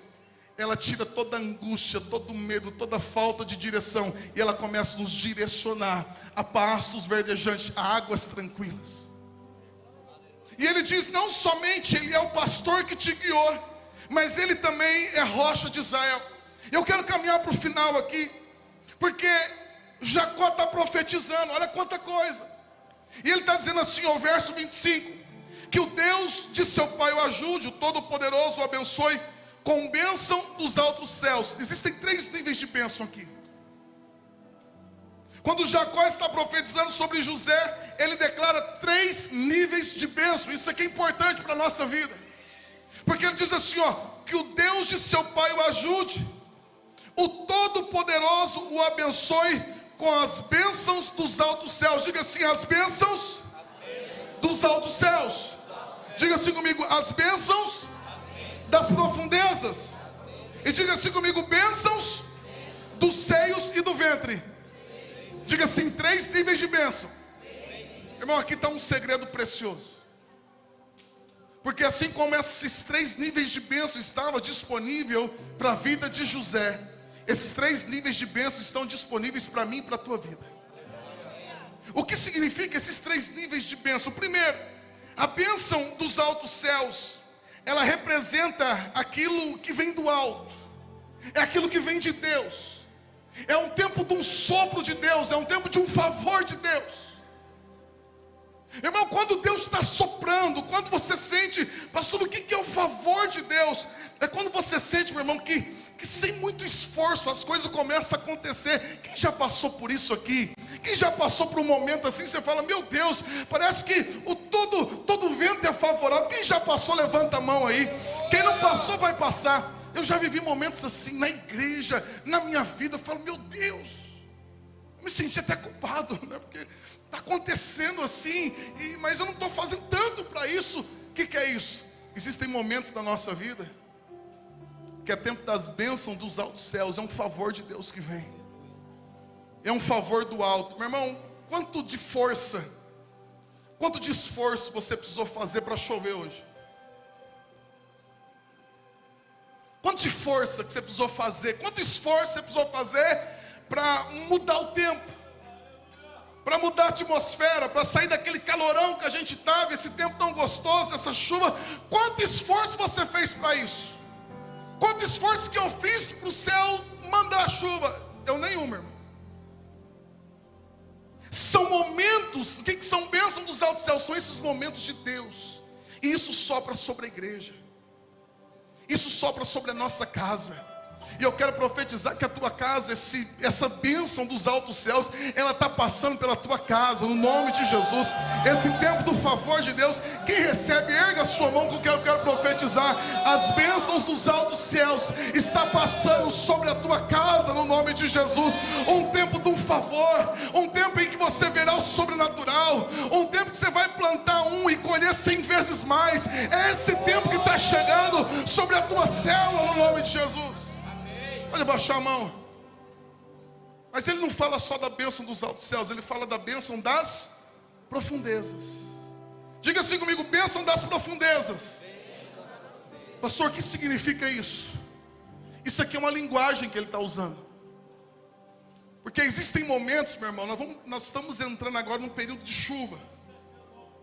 ela tira toda a angústia, todo o medo, toda a falta de direção, e ela começa a nos direcionar a pastos verdejantes, a águas tranquilas. E Ele diz: não somente Ele é o pastor que te guiou, mas Ele também é rocha de Israel. Eu quero caminhar para o final aqui, porque Jacó está profetizando, olha quanta coisa. E ele está dizendo assim, ó, verso 25: que o Deus de seu pai o ajude, o Todo-Poderoso o abençoe com bênção dos altos céus. Existem 3 níveis de bênção aqui. Quando Jacó está profetizando sobre José, ele declara 3 níveis de bênção. Isso aqui é importante para a nossa vida, porque ele diz assim, ó: que o Deus de seu pai o ajude, o Todo-Poderoso o abençoe com as bênçãos dos altos céus. Diga assim: as bênçãos dos altos céus. Diga assim comigo: as bênçãos das profundezas. E diga assim comigo: bênçãos dos seios e do ventre. Diga assim: 3 níveis de bênção. Irmão, aqui está um segredo precioso. Porque assim como esses 3 níveis de bênção estavam disponíveis para a vida de José, esses 3 níveis de bênção estão disponíveis para mim e para a tua vida. O que significa esses 3 níveis de bênção? Primeiro, a bênção dos altos céus, ela representa aquilo que vem do alto, é aquilo que vem de Deus, é um tempo de um sopro de Deus, é um tempo de um favor de Deus. Irmão, quando Deus está soprando, quando você sente: pastor, o que é o favor de Deus? É quando você sente, meu irmão, que sem muito esforço as coisas começam a acontecer. Quem já passou por isso aqui? Quem já passou por um momento assim, você fala: meu Deus, parece que todo vento é favorável. Quem já passou, levanta a mão aí. Quem não passou, vai passar. Eu já vivi momentos assim na igreja, na minha vida. Eu falo: meu Deus, eu me senti até culpado, né? Porque está acontecendo assim, mas eu não estou fazendo tanto para isso. O que é isso? Existem momentos da nossa vida que é tempo das bênçãos dos altos céus. É um favor de Deus que vem, é um favor do alto. Meu irmão, quanto de força, quanto de esforço você precisou fazer para chover hoje? Quanto de força que você precisou fazer? Quanto esforço você precisou fazer para mudar o tempo, para mudar a atmosfera, para sair daquele calorão que a gente estava, esse tempo tão gostoso, essa chuva? Quanto esforço você fez para isso? Quanto esforço que eu fiz para o céu mandar a chuva? Eu nenhum, meu irmão. São momentos. O que são bênçãos dos altos céus? São esses momentos de Deus. E isso sopra sobre a igreja, isso sopra sobre a nossa casa. E eu quero profetizar que a tua casa, essa bênção dos altos céus, ela está passando pela tua casa, no nome de Jesus. Esse tempo do favor de Deus, quem recebe, erga a sua mão, que eu quero profetizar. As bênçãos dos altos céus está passando sobre a tua casa, no nome de Jesus. Um tempo de um favor, um tempo em que você verá o sobrenatural, um tempo que você vai plantar e colher 100 vezes mais. É esse tempo que está chegando sobre a tua célula, no nome de Jesus. Pode baixar a mão. Mas ele não fala só da bênção dos altos céus, ele fala da bênção das profundezas. Diga assim comigo: bênção das profundezas. Pastor, o que significa isso? Isso aqui é uma linguagem que ele está usando. Porque existem momentos, meu irmão, nós estamos entrando agora num período de chuva.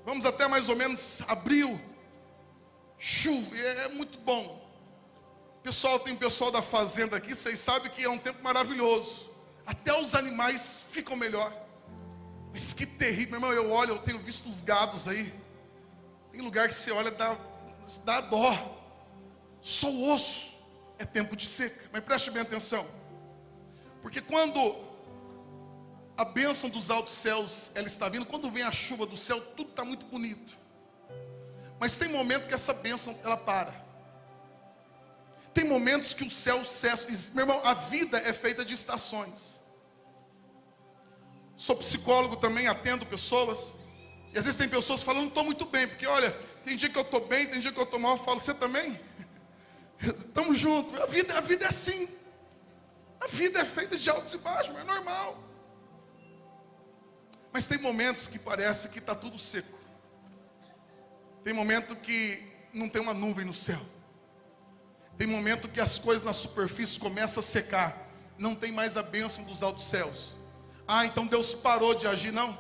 Vamos até mais ou menos abril. Chuva, e é muito bom. Tem pessoal da fazenda aqui, vocês sabem que é um tempo maravilhoso. Até os animais ficam melhor. Mas que terrível, meu irmão, eu tenho visto os gados aí. Tem lugar que você olha, dá dó. Só o osso. É tempo de seca. Mas preste bem atenção. Porque quando a bênção dos altos céus, ela está vindo, quando vem a chuva do céu, tudo está muito bonito. Mas tem momento que essa bênção, ela para. Tem momentos que o céu cessa. Meu irmão, a vida é feita de estações. Sou psicólogo também, atendo pessoas. E às vezes tem pessoas falando, não estou muito bem. Porque olha, tem dia que eu estou bem, tem dia que eu estou mal. Eu falo, você também? Estamos juntos. A vida é assim. A vida é feita de altos e baixos, é normal. Mas tem momentos que parece que está tudo seco. Tem momento que não tem uma nuvem no céu. Tem momento que as coisas na superfície começam a secar. Não tem mais a bênção dos altos céus. Ah, então Deus parou de agir? Não.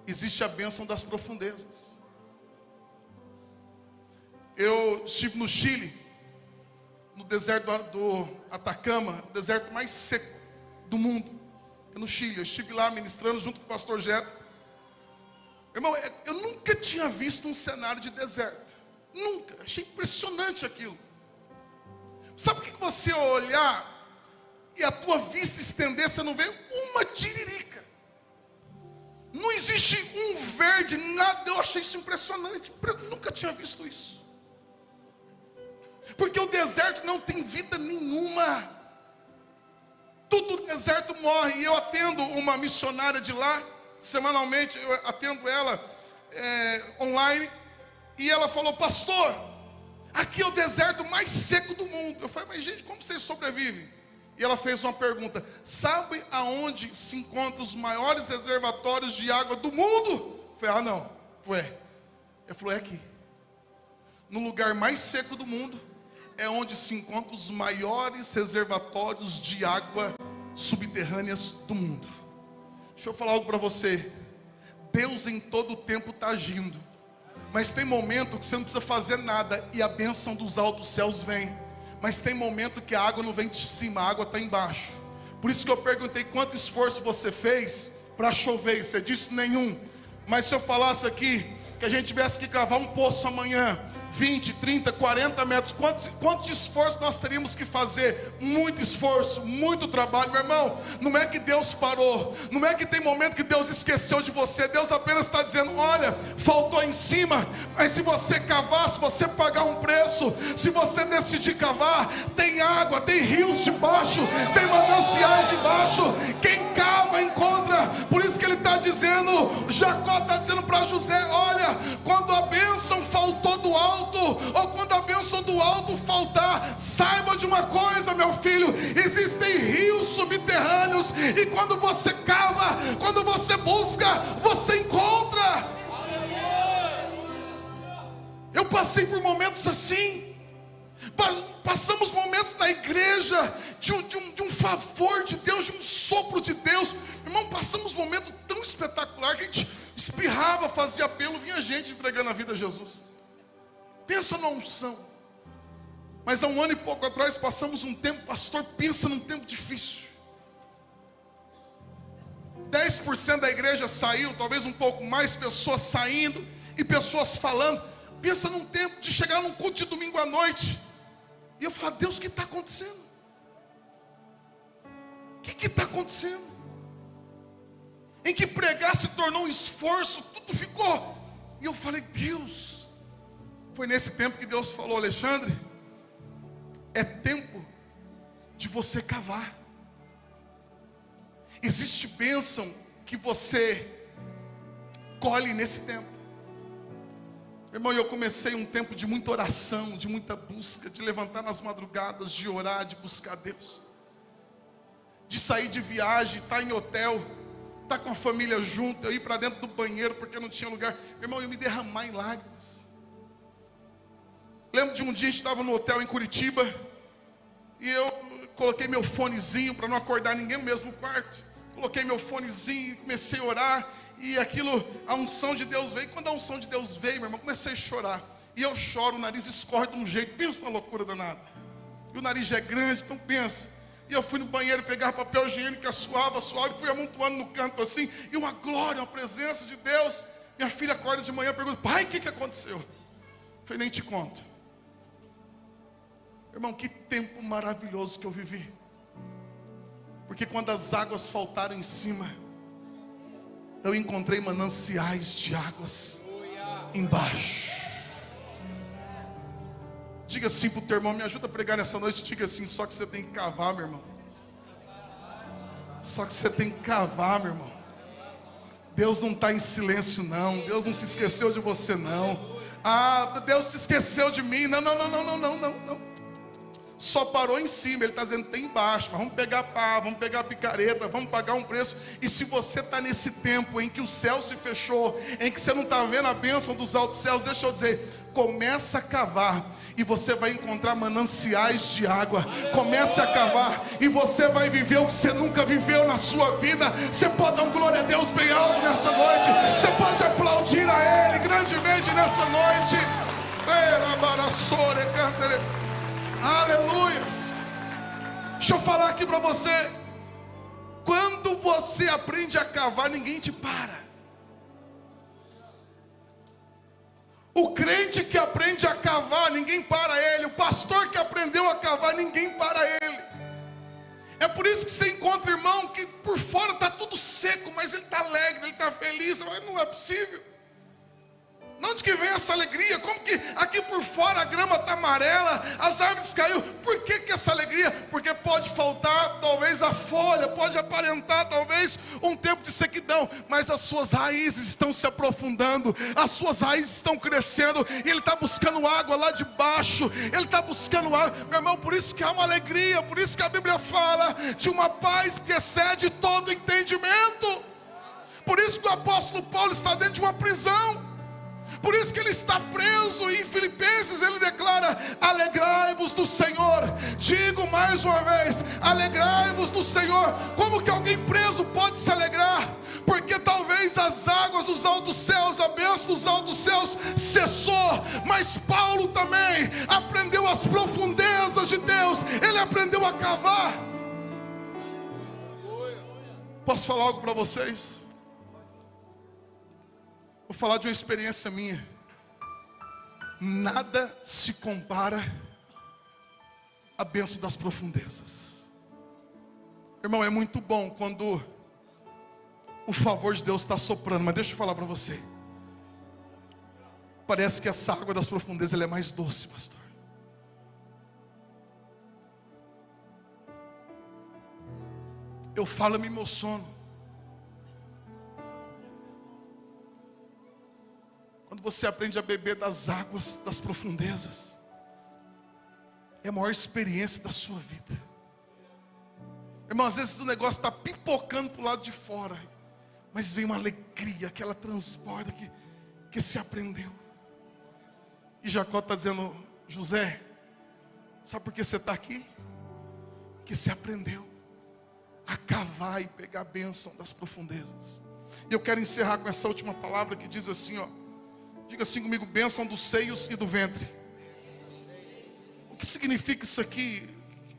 Existe a bênção das profundezas. Eu estive no Chile, no deserto do Atacama, o deserto mais seco do mundo. No Chile, eu estive lá ministrando junto com o pastor Jeto. Irmão, eu nunca tinha visto um cenário de deserto. Nunca, achei impressionante aquilo. Sabe o que você olhar e a tua vista estender, você não vê uma tiririca. Não existe um verde, nada. Eu achei isso impressionante. Eu nunca tinha visto isso. Porque o deserto não tem vida nenhuma. Tudo no deserto morre. E eu atendo uma missionária de lá, semanalmente, eu atendo ela online. E ela falou, pastor, aqui é o deserto mais seco do mundo. Eu falei, mas gente, como vocês sobrevivem? E ela fez uma pergunta, sabe aonde se encontram os maiores reservatórios de água do mundo? Eu falei, não, Ele falou, é aqui. No lugar mais seco do mundo, é onde se encontram os maiores reservatórios de água subterrâneas do mundo. Deixa eu falar algo para você. Deus em todo o tempo está agindo. Mas tem momento que você não precisa fazer nada e a bênção dos altos céus vem. Mas tem momento que a água não vem de cima, a água está embaixo. Por isso que eu perguntei quanto esforço você fez para chover. Você disse nenhum. Mas se eu falasse aqui que a gente tivesse que cavar um poço amanhã, 20, 30, 40 metros, quanto de esforço nós teríamos que fazer? Muito esforço, muito trabalho, meu irmão. Não é que Deus parou, não é que tem momento que Deus esqueceu de você. Deus apenas está dizendo, olha, faltou em cima, mas se você cavar, se você pagar um preço, se você decidir cavar, tem água, tem rios debaixo, tem mananciais debaixo. Quem cava encontra. Por isso que ele está dizendo, Jacó está dizendo para José, olha, quando a bênção faltou do alto, ou quando a bênção do alto faltar, saiba de uma coisa, meu filho, existem rios subterrâneos, e quando você cava, quando você busca, você encontra. Eu passei por momentos assim. Passamos momentos na igreja de um favor de Deus, de um sopro de Deus. Irmão, passamos momentos tão espetaculares que a gente espirrava, fazia apelo, vinha gente entregando a vida a Jesus. Pensa na unção. Mas há um ano e pouco atrás passamos um tempo, pastor, pensa num tempo difícil. 10% da igreja saiu, talvez um pouco mais, pessoas saindo e pessoas falando. Pensa num tempo de chegar num culto de domingo à noite e eu falo, Deus, o que está acontecendo? que está acontecendo? Em que pregar se tornou um esforço, tudo ficou. E eu falei, Deus, foi nesse tempo que Deus falou, Alexandre, é tempo de você cavar. Existe bênção que você colhe nesse tempo. Irmão, eu comecei um tempo de muita oração, de muita busca, de levantar nas madrugadas, de orar, de buscar Deus, de sair de viagem, estar em hotel, estar com a família junto, eu ir para dentro do banheiro porque não tinha lugar. Irmão, eu me derramar em lágrimas. Lembro de um dia a gente estava no hotel em Curitiba e eu coloquei meu fonezinho para não acordar ninguém no mesmo quarto. Coloquei meu fonezinho e comecei a orar. E aquilo, a unção de Deus veio. E quando a unção de Deus veio, meu irmão, comecei a chorar. E eu choro, o nariz escorre de um jeito. Pensa na loucura danada. E o nariz já é grande, então pensa. E eu fui no banheiro pegar papel higiênico, suave, fui amontoando no canto assim. E uma glória, uma presença de Deus. Minha filha acorda de manhã e pergunta, pai, o que aconteceu? Eu falei, nem te conto. Irmão, que tempo maravilhoso que eu vivi. Porque quando as águas faltaram em cima, eu encontrei mananciais de águas embaixo. Diga assim para o teu irmão, me ajuda a pregar nessa noite. Diga assim, só que você tem que cavar, meu irmão. Só que você tem que cavar, meu irmão. Deus não está em silêncio não. Deus não se esqueceu de você não. Ah, Deus se esqueceu de mim. Não. Só parou em cima, ele está dizendo, tem embaixo, mas vamos pegar pá, vamos pegar a picareta, vamos pagar um preço. E se você está nesse tempo em que o céu se fechou, em que você não está vendo a bênção dos altos céus, deixa eu dizer, começa a cavar e você vai encontrar mananciais de água. Comece a cavar e você vai viver o que você nunca viveu na sua vida. Você pode dar um glória a Deus bem alto nessa noite, você pode aplaudir a Ele grandemente nessa noite. Aleluia. Deixa eu falar aqui para você. Quando você aprende a cavar, ninguém te para. O crente que aprende a cavar, ninguém para ele. O pastor que aprendeu a cavar, ninguém para ele. É por isso que você encontra irmão que por fora está tudo seco, mas ele está alegre, ele está feliz. Mas não é possível. De onde que vem essa alegria? Como que aqui por fora a grama está amarela, as árvores caiu? Por que essa alegria? Porque pode faltar talvez a folha, pode aparentar talvez um tempo de sequidão, mas as suas raízes estão se aprofundando, as suas raízes estão crescendo, e ele está buscando água lá de baixo, ele está buscando água, meu irmão, por isso que há uma alegria, por isso que a Bíblia fala de uma paz que excede todo entendimento. Por isso que o apóstolo Paulo está dentro de uma prisão. Por isso que ele está preso. E em Filipenses ele declara, alegrai-vos do Senhor. Digo mais uma vez, alegrai-vos do Senhor. Como que alguém preso pode se alegrar? Porque talvez as águas dos altos céus, a bênção dos altos céus cessou, mas Paulo também aprendeu as profundezas de Deus. Ele aprendeu a cavar. Posso falar algo para vocês? Vou falar de uma experiência minha. Nada se compara à bênção das profundezas. Irmão, é muito bom quando o favor de Deus está soprando. Mas deixa eu falar para você. Parece que essa água das profundezas ela é mais doce, pastor. Eu falo, eu me emociono. Quando você aprende a beber das águas das profundezas, é a maior experiência da sua vida. Irmão, às vezes o negócio está pipocando para o lado de fora, mas vem uma alegria que ela transborda, que se aprendeu. E Jacó está dizendo, José, sabe por que você está aqui? Que se aprendeu a cavar e pegar a bênção das profundezas. E eu quero encerrar com essa última palavra que diz assim, ó. Diga assim comigo, bênção dos seios e do ventre. O que significa isso aqui?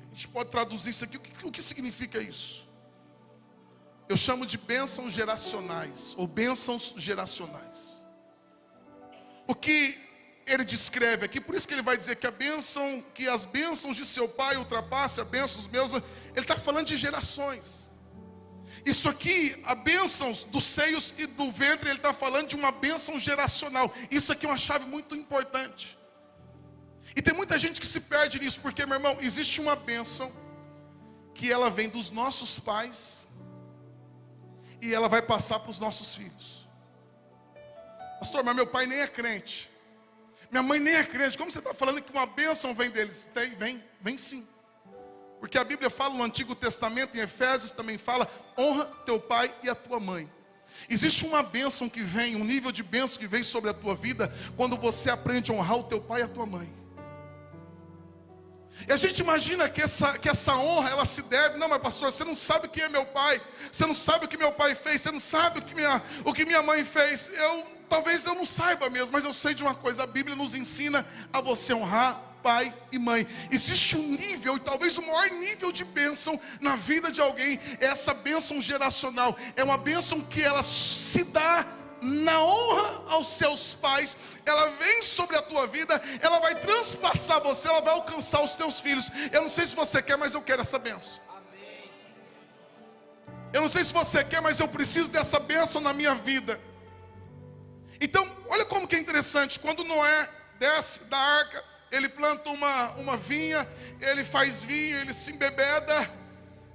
A gente pode traduzir isso aqui. O que significa isso? Eu chamo de bênçãos geracionais, ou bênçãos geracionais. O que ele descreve aqui, por isso que ele vai dizer que as bênçãos de seu pai ultrapassam as bênçãos meus. Ele está falando de gerações. Isso aqui, a bênção dos seios e do ventre, ele está falando de uma bênção geracional. Isso aqui é uma chave muito importante. E tem muita gente que se perde nisso, porque, meu irmão, existe uma bênção que ela vem dos nossos pais e ela vai passar para os nossos filhos. Pastor, mas meu pai nem é crente, minha mãe nem é crente, como você está falando que uma bênção vem deles? Vem sim. Porque a Bíblia fala no Antigo Testamento, em Efésios também fala, honra teu pai e a tua mãe. Existe uma bênção que vem, um nível de bênção que vem sobre a tua vida, quando você aprende a honrar o teu pai e a tua mãe. E a gente imagina que essa honra, ela se deve, não, mas pastor, você não sabe quem é meu pai, você não sabe o que meu pai fez, você não sabe o que minha mãe fez. Talvez eu não saiba mesmo, mas eu sei de uma coisa, a Bíblia nos ensina a você honrar pai e mãe. Existe um nível, e talvez o maior nível de bênção na vida de alguém, é essa bênção geracional. É uma bênção que ela se dá na honra aos seus pais. Ela vem sobre a tua vida, ela vai transpassar você, ela vai alcançar os teus filhos. Eu não sei se você quer, mas eu quero essa bênção. Eu não sei se você quer, mas eu preciso dessa bênção na minha vida. Então, olha como que é interessante. Quando Noé desce da arca, ele planta uma vinha, ele faz vinho, ele se embebeda.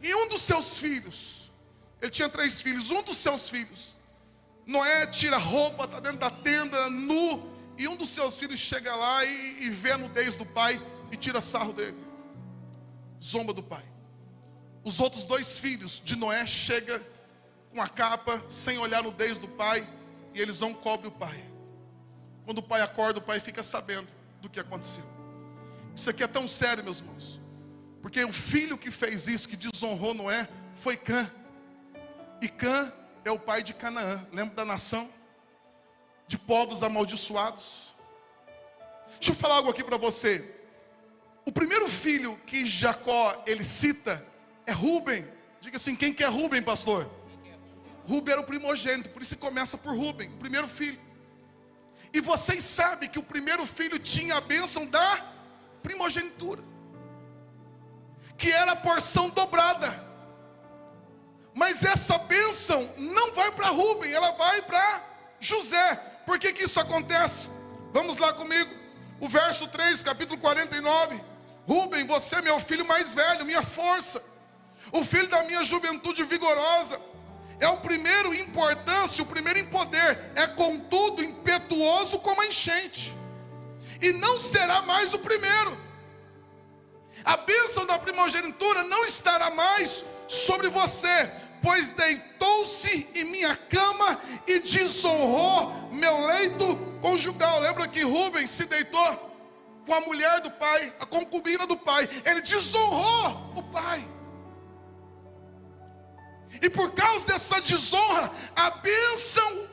E um dos seus filhos, ele tinha 3 filhos, um dos seus filhos, Noé tira a roupa, está dentro da tenda, nu, e um dos seus filhos chega lá e vê a nudez do pai e tira sarro dele, zomba do pai. Os outros 2 filhos de Noé chegam com a capa, sem olhar a nudez do pai, e eles vão cobre o pai. Quando o pai acorda, o pai fica sabendo do que aconteceu. Isso aqui é tão sério, meus irmãos, porque o filho que fez isso, que desonrou Noé, foi Cã. E Cã é o pai de Canaã. Lembra da nação? De povos amaldiçoados. Deixa eu falar algo aqui para você. O primeiro filho que Jacó, ele cita, é Rúben. Diga assim, quem que é Rúben, pastor? Rúben era o primogênito, por isso começa por Rúben, o primeiro filho. E vocês sabem que o primeiro filho tinha a bênção da primogenitura, que era a porção dobrada. Mas essa bênção não vai para Rúben, ela vai para José. Por que isso acontece? Vamos lá comigo, o verso 3, capítulo 49. Rúben, você é meu filho mais velho, minha força, o filho da minha juventude vigorosa. É o primeiro em importância, o primeiro em poder. É contudo impetuoso como a enchente, e não será mais o primeiro. A bênção da primogenitura não estará mais sobre você, pois deitou-se em minha cama e desonrou meu leito conjugal. Lembra que Rúben se deitou com a mulher do pai, a concubina do pai. Ele desonrou o pai. E por causa dessa desonra, a bênção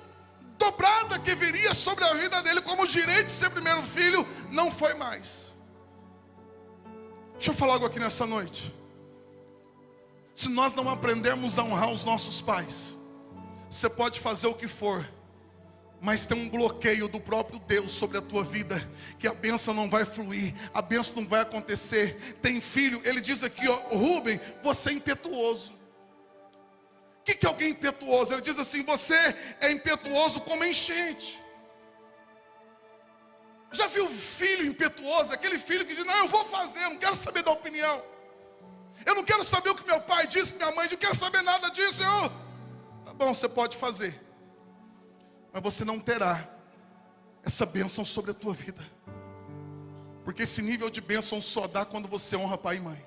dobrada que viria sobre a vida dele, como o direito de ser primeiro filho, não foi mais. Deixa eu falar algo aqui nessa noite. Se nós não aprendermos a honrar os nossos pais, você pode fazer o que for, mas tem um bloqueio do próprio Deus sobre a tua vida, que a bênção não vai fluir, a bênção não vai acontecer. Tem filho, ele diz aqui, ó, Rúben, você é impetuoso. O que é alguém impetuoso? Ele diz assim, você é impetuoso como enchente. Já viu filho impetuoso? Aquele filho que diz, não, eu vou fazer, eu não quero saber da opinião. Eu não quero saber o que meu pai disse, que minha mãe disse, eu não quero saber nada disso. Tá bom, você pode fazer, mas você não terá essa bênção sobre a tua vida. Porque esse nível de bênção só dá quando você honra pai e mãe.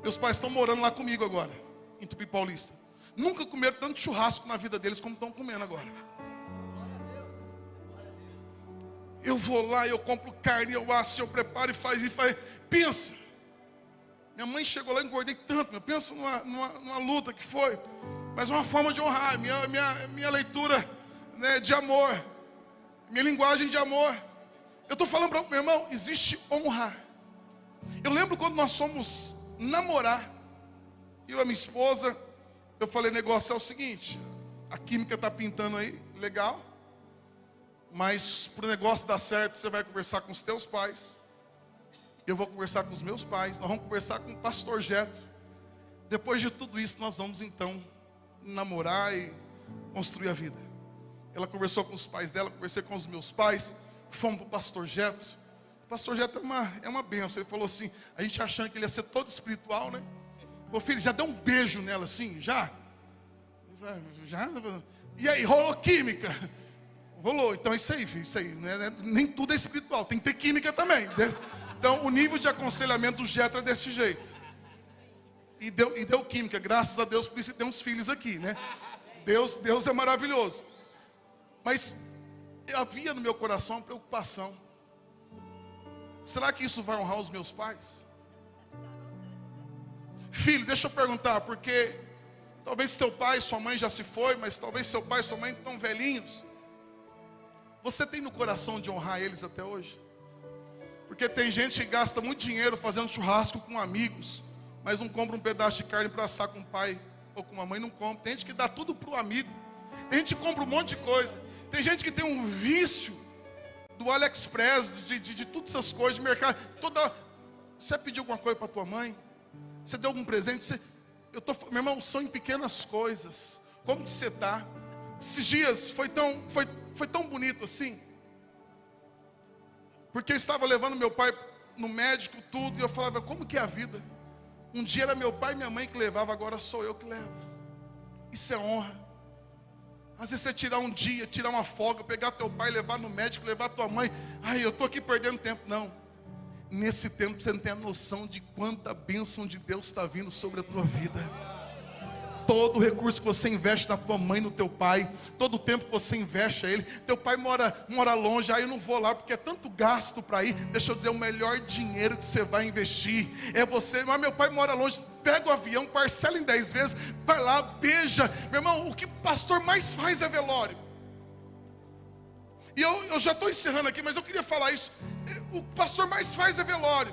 Meus pais estão morando lá comigo agora, em Tupi Paulista. Nunca comeram tanto churrasco na vida deles como estão comendo agora. Eu vou lá, eu compro carne, eu asso, eu preparo e faz. Pensa, minha mãe chegou lá e engordei tanto. Eu penso numa luta que foi, mas uma forma de honrar, minha leitura, né, de amor, minha linguagem de amor. Eu estou falando para o meu irmão, existe honra. Eu lembro quando nós fomos namorar, eu e a minha esposa, eu falei, negócio é o seguinte, a química está pintando aí, legal, mas para o negócio dar certo, você vai conversar com os teus pais, Eu vou conversar com os meus pais, nós vamos conversar com o pastor Jetro. Depois de tudo isso, nós vamos então namorar e construir a vida. Ela conversou com os pais dela, conversei com os meus pais, fomos para o pastor Jetro. O pastor Jetro é uma benção. Ele falou assim, a gente achando que ele ia ser todo espiritual, né? Ô filho, já deu um beijo nela assim, já? E aí, rolou química? Rolou, então é isso aí, filho, isso aí. Nem tudo é espiritual, tem que ter química também, né? Então o nível de aconselhamento do Jetro é desse jeito. E deu química, graças a Deus, por isso que tem uns filhos aqui, né? Deus é maravilhoso. Mas havia no meu coração uma preocupação. Será que isso vai honrar os meus pais? Filho, deixa eu perguntar, porque talvez teu pai e sua mãe já se foi, mas talvez seu pai e sua mãe estão velhinhos. Você tem no coração de honrar eles até hoje? Porque tem gente que gasta muito dinheiro fazendo churrasco com amigos, mas não compra um pedaço de carne para assar com o pai ou com a mãe, não compra. Tem gente que dá tudo para o amigo. Tem gente que compra um monte de coisa. Tem gente que tem um vício do AliExpress, de todas essas coisas, de mercado. Você pediu alguma coisa para tua mãe? Você deu algum presente? Meu irmão, são em pequenas coisas. Como que você está? Esses dias foi tão bonito assim. Porque eu estava levando meu pai no médico, tudo, e eu falava, como que é a vida? Um dia era meu pai e minha mãe que levavam, agora sou eu que levo. Isso é honra. Às vezes você tirar um dia, tirar uma folga, pegar teu pai, levar no médico, levar tua mãe. Ai, eu estou aqui perdendo tempo. Não. Nesse tempo você não tem a noção de quanta bênção de Deus está vindo sobre a tua vida. Todo o recurso que você investe na tua mãe, no teu pai, todo o tempo que você investe a ele. Teu pai mora longe, aí eu não vou lá porque é tanto gasto para ir. Deixa eu dizer, o melhor dinheiro que você vai investir é você. Mas meu pai mora longe, pega o avião, parcela em 10 vezes, vai lá, beija. Meu irmão, o que o pastor mais faz é velório. E eu já estou encerrando aqui, mas eu queria falar isso. O pastor mais faz é velório.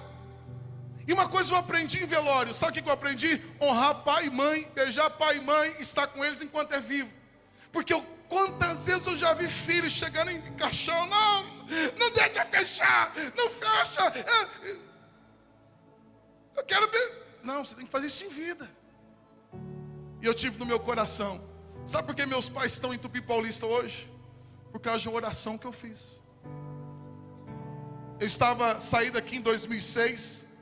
E uma coisa eu aprendi em velório, sabe o que eu aprendi? Honrar pai e mãe, beijar pai e mãe, estar com eles enquanto é vivo. Porque quantas vezes eu já vi filhos chegando em caixão, não deixa fechar, não fecha. Eu quero ver. Não, você tem que fazer isso em vida. E eu tive no meu coração. Sabe por que meus pais estão em Tupi Paulista hoje? Por causa de uma oração que eu fiz. Eu saí daqui em 2006.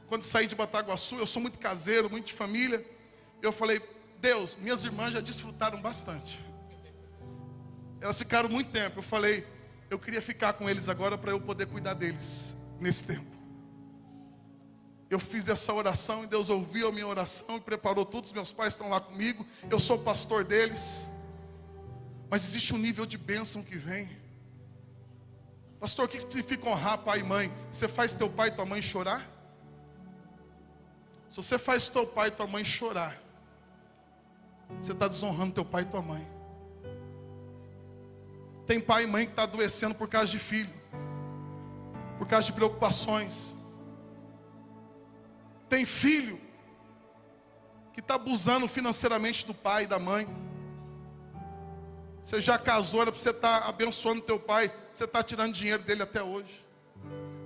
Quando saí de Bataguaçu, eu sou muito caseiro, muito de família. Eu falei, Deus, minhas irmãs já desfrutaram bastante. Elas ficaram muito tempo. Eu falei, eu queria ficar com eles agora para eu poder cuidar deles nesse tempo. Eu fiz essa oração e Deus ouviu a minha oração e preparou tudo. Os meus pais estão lá comigo. Eu sou o pastor deles. Mas existe um nível de bênção que vem. Pastor, o que significa honrar pai e mãe? Você faz teu pai e tua mãe chorar? Se você faz teu pai e tua mãe chorar, você está desonrando teu pai e tua mãe. Tem pai e mãe que está adoecendo por causa de filho, por causa de preocupações. Tem filho que está abusando financeiramente do pai e da mãe. Você já casou, era para você estar abençoando teu pai, você está tirando dinheiro dele até hoje.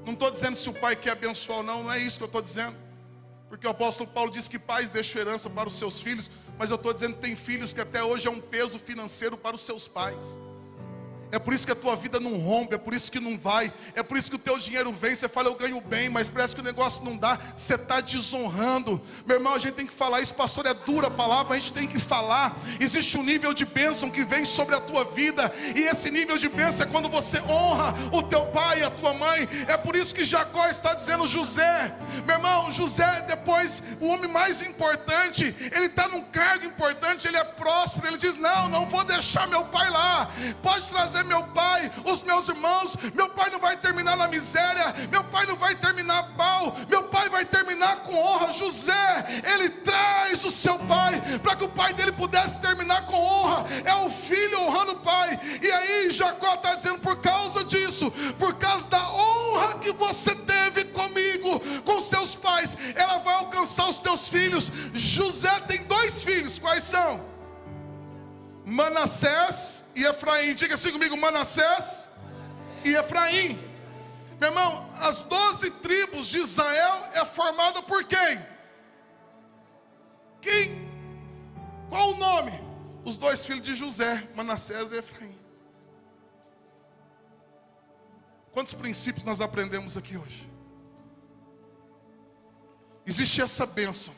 Não estou dizendo se o pai quer abençoar ou não, não é isso que eu estou dizendo. Porque o apóstolo Paulo diz que pais deixam herança para os seus filhos. Mas eu estou dizendo que tem filhos que até hoje é um peso financeiro para os seus pais. É por isso que a tua vida não rompe, é por isso que não vai, é por isso que o teu dinheiro vem, você fala eu ganho bem, mas parece que o negócio não dá, você está desonrando. Meu irmão, a gente tem que falar isso, pastor, é dura a palavra, a gente tem que falar. Existe um nível de bênção que vem sobre a tua vida, e esse nível de bênção é quando você honra o teu pai e a tua mãe. É por isso que Jacó está dizendo José, meu irmão, José depois, o homem mais importante, ele está num cargo importante, ele é próspero, ele diz, não vou deixar meu pai lá, pode trazer meu pai, os meus irmãos, meu pai não vai terminar na miséria, meu pai não vai terminar mal, meu pai vai terminar com honra. José, ele traz o seu pai, para que o pai dele pudesse terminar com honra, é o filho honrando o pai. E aí Jacó está dizendo, por causa disso, por causa da honra que você teve comigo, com seus pais, ela vai alcançar os teus filhos. José tem 2 filhos, quais são? Manassés e Efraim. Diga assim comigo, Manassés e Efraim. Meu irmão, as 12 tribos de Israel é formada por quem? Quem? Qual o nome? Os 2 filhos de José, Manassés e Efraim. Quantos princípios nós aprendemos aqui hoje? Existe essa bênção,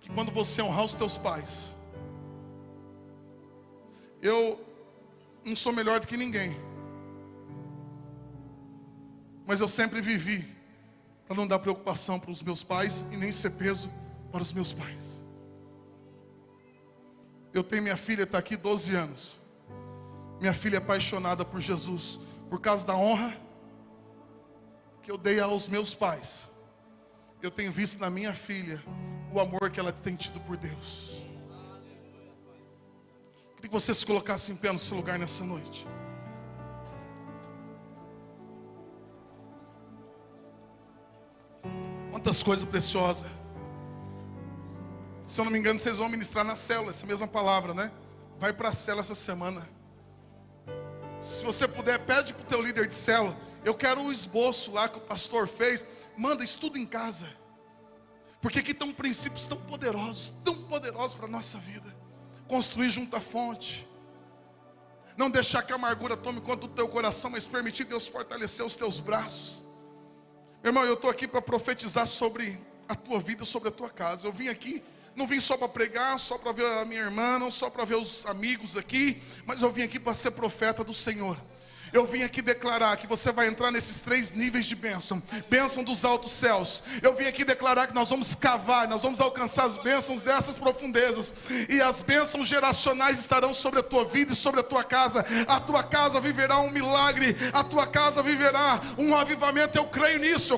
que quando você honrar os teus pais, eu não sou melhor do que ninguém, mas eu sempre vivi para não dar preocupação para os meus pais e nem ser peso para os meus pais. Eu tenho minha filha, está aqui 12 anos. Minha filha é apaixonada por Jesus, por causa da honra que eu dei aos meus pais. Eu tenho visto na minha filha o amor que ela tem tido por Deus. Queria que você se colocasse em pé no seu lugar nessa noite. Quantas coisas preciosas. Se eu não me engano, vocês vão ministrar na célula, essa mesma palavra, né? Vai para a célula essa semana. Se você puder, pede para o teu líder de célula. Eu quero o esboço lá que o pastor fez. Manda, estuda em casa. Porque aqui estão princípios tão poderosos para a nossa vida. Construir junto à fonte. Não deixar que a amargura tome conta do teu coração, mas permitir Deus fortalecer os teus braços. Meu irmão, eu estou aqui para profetizar sobre a tua vida, sobre a tua casa. Eu vim aqui, não vim só para pregar, só para ver a minha irmã, não só para ver os amigos aqui, mas eu vim aqui para ser profeta do Senhor. Eu vim aqui declarar que você vai entrar nesses 3 níveis de bênção. Bênção dos altos céus. Eu vim aqui declarar que nós vamos cavar, nós vamos alcançar as bênçãos dessas profundezas. E as bênçãos geracionais estarão sobre a tua vida e sobre a tua casa. A tua casa viverá um milagre. A tua casa viverá um avivamento. Eu creio nisso.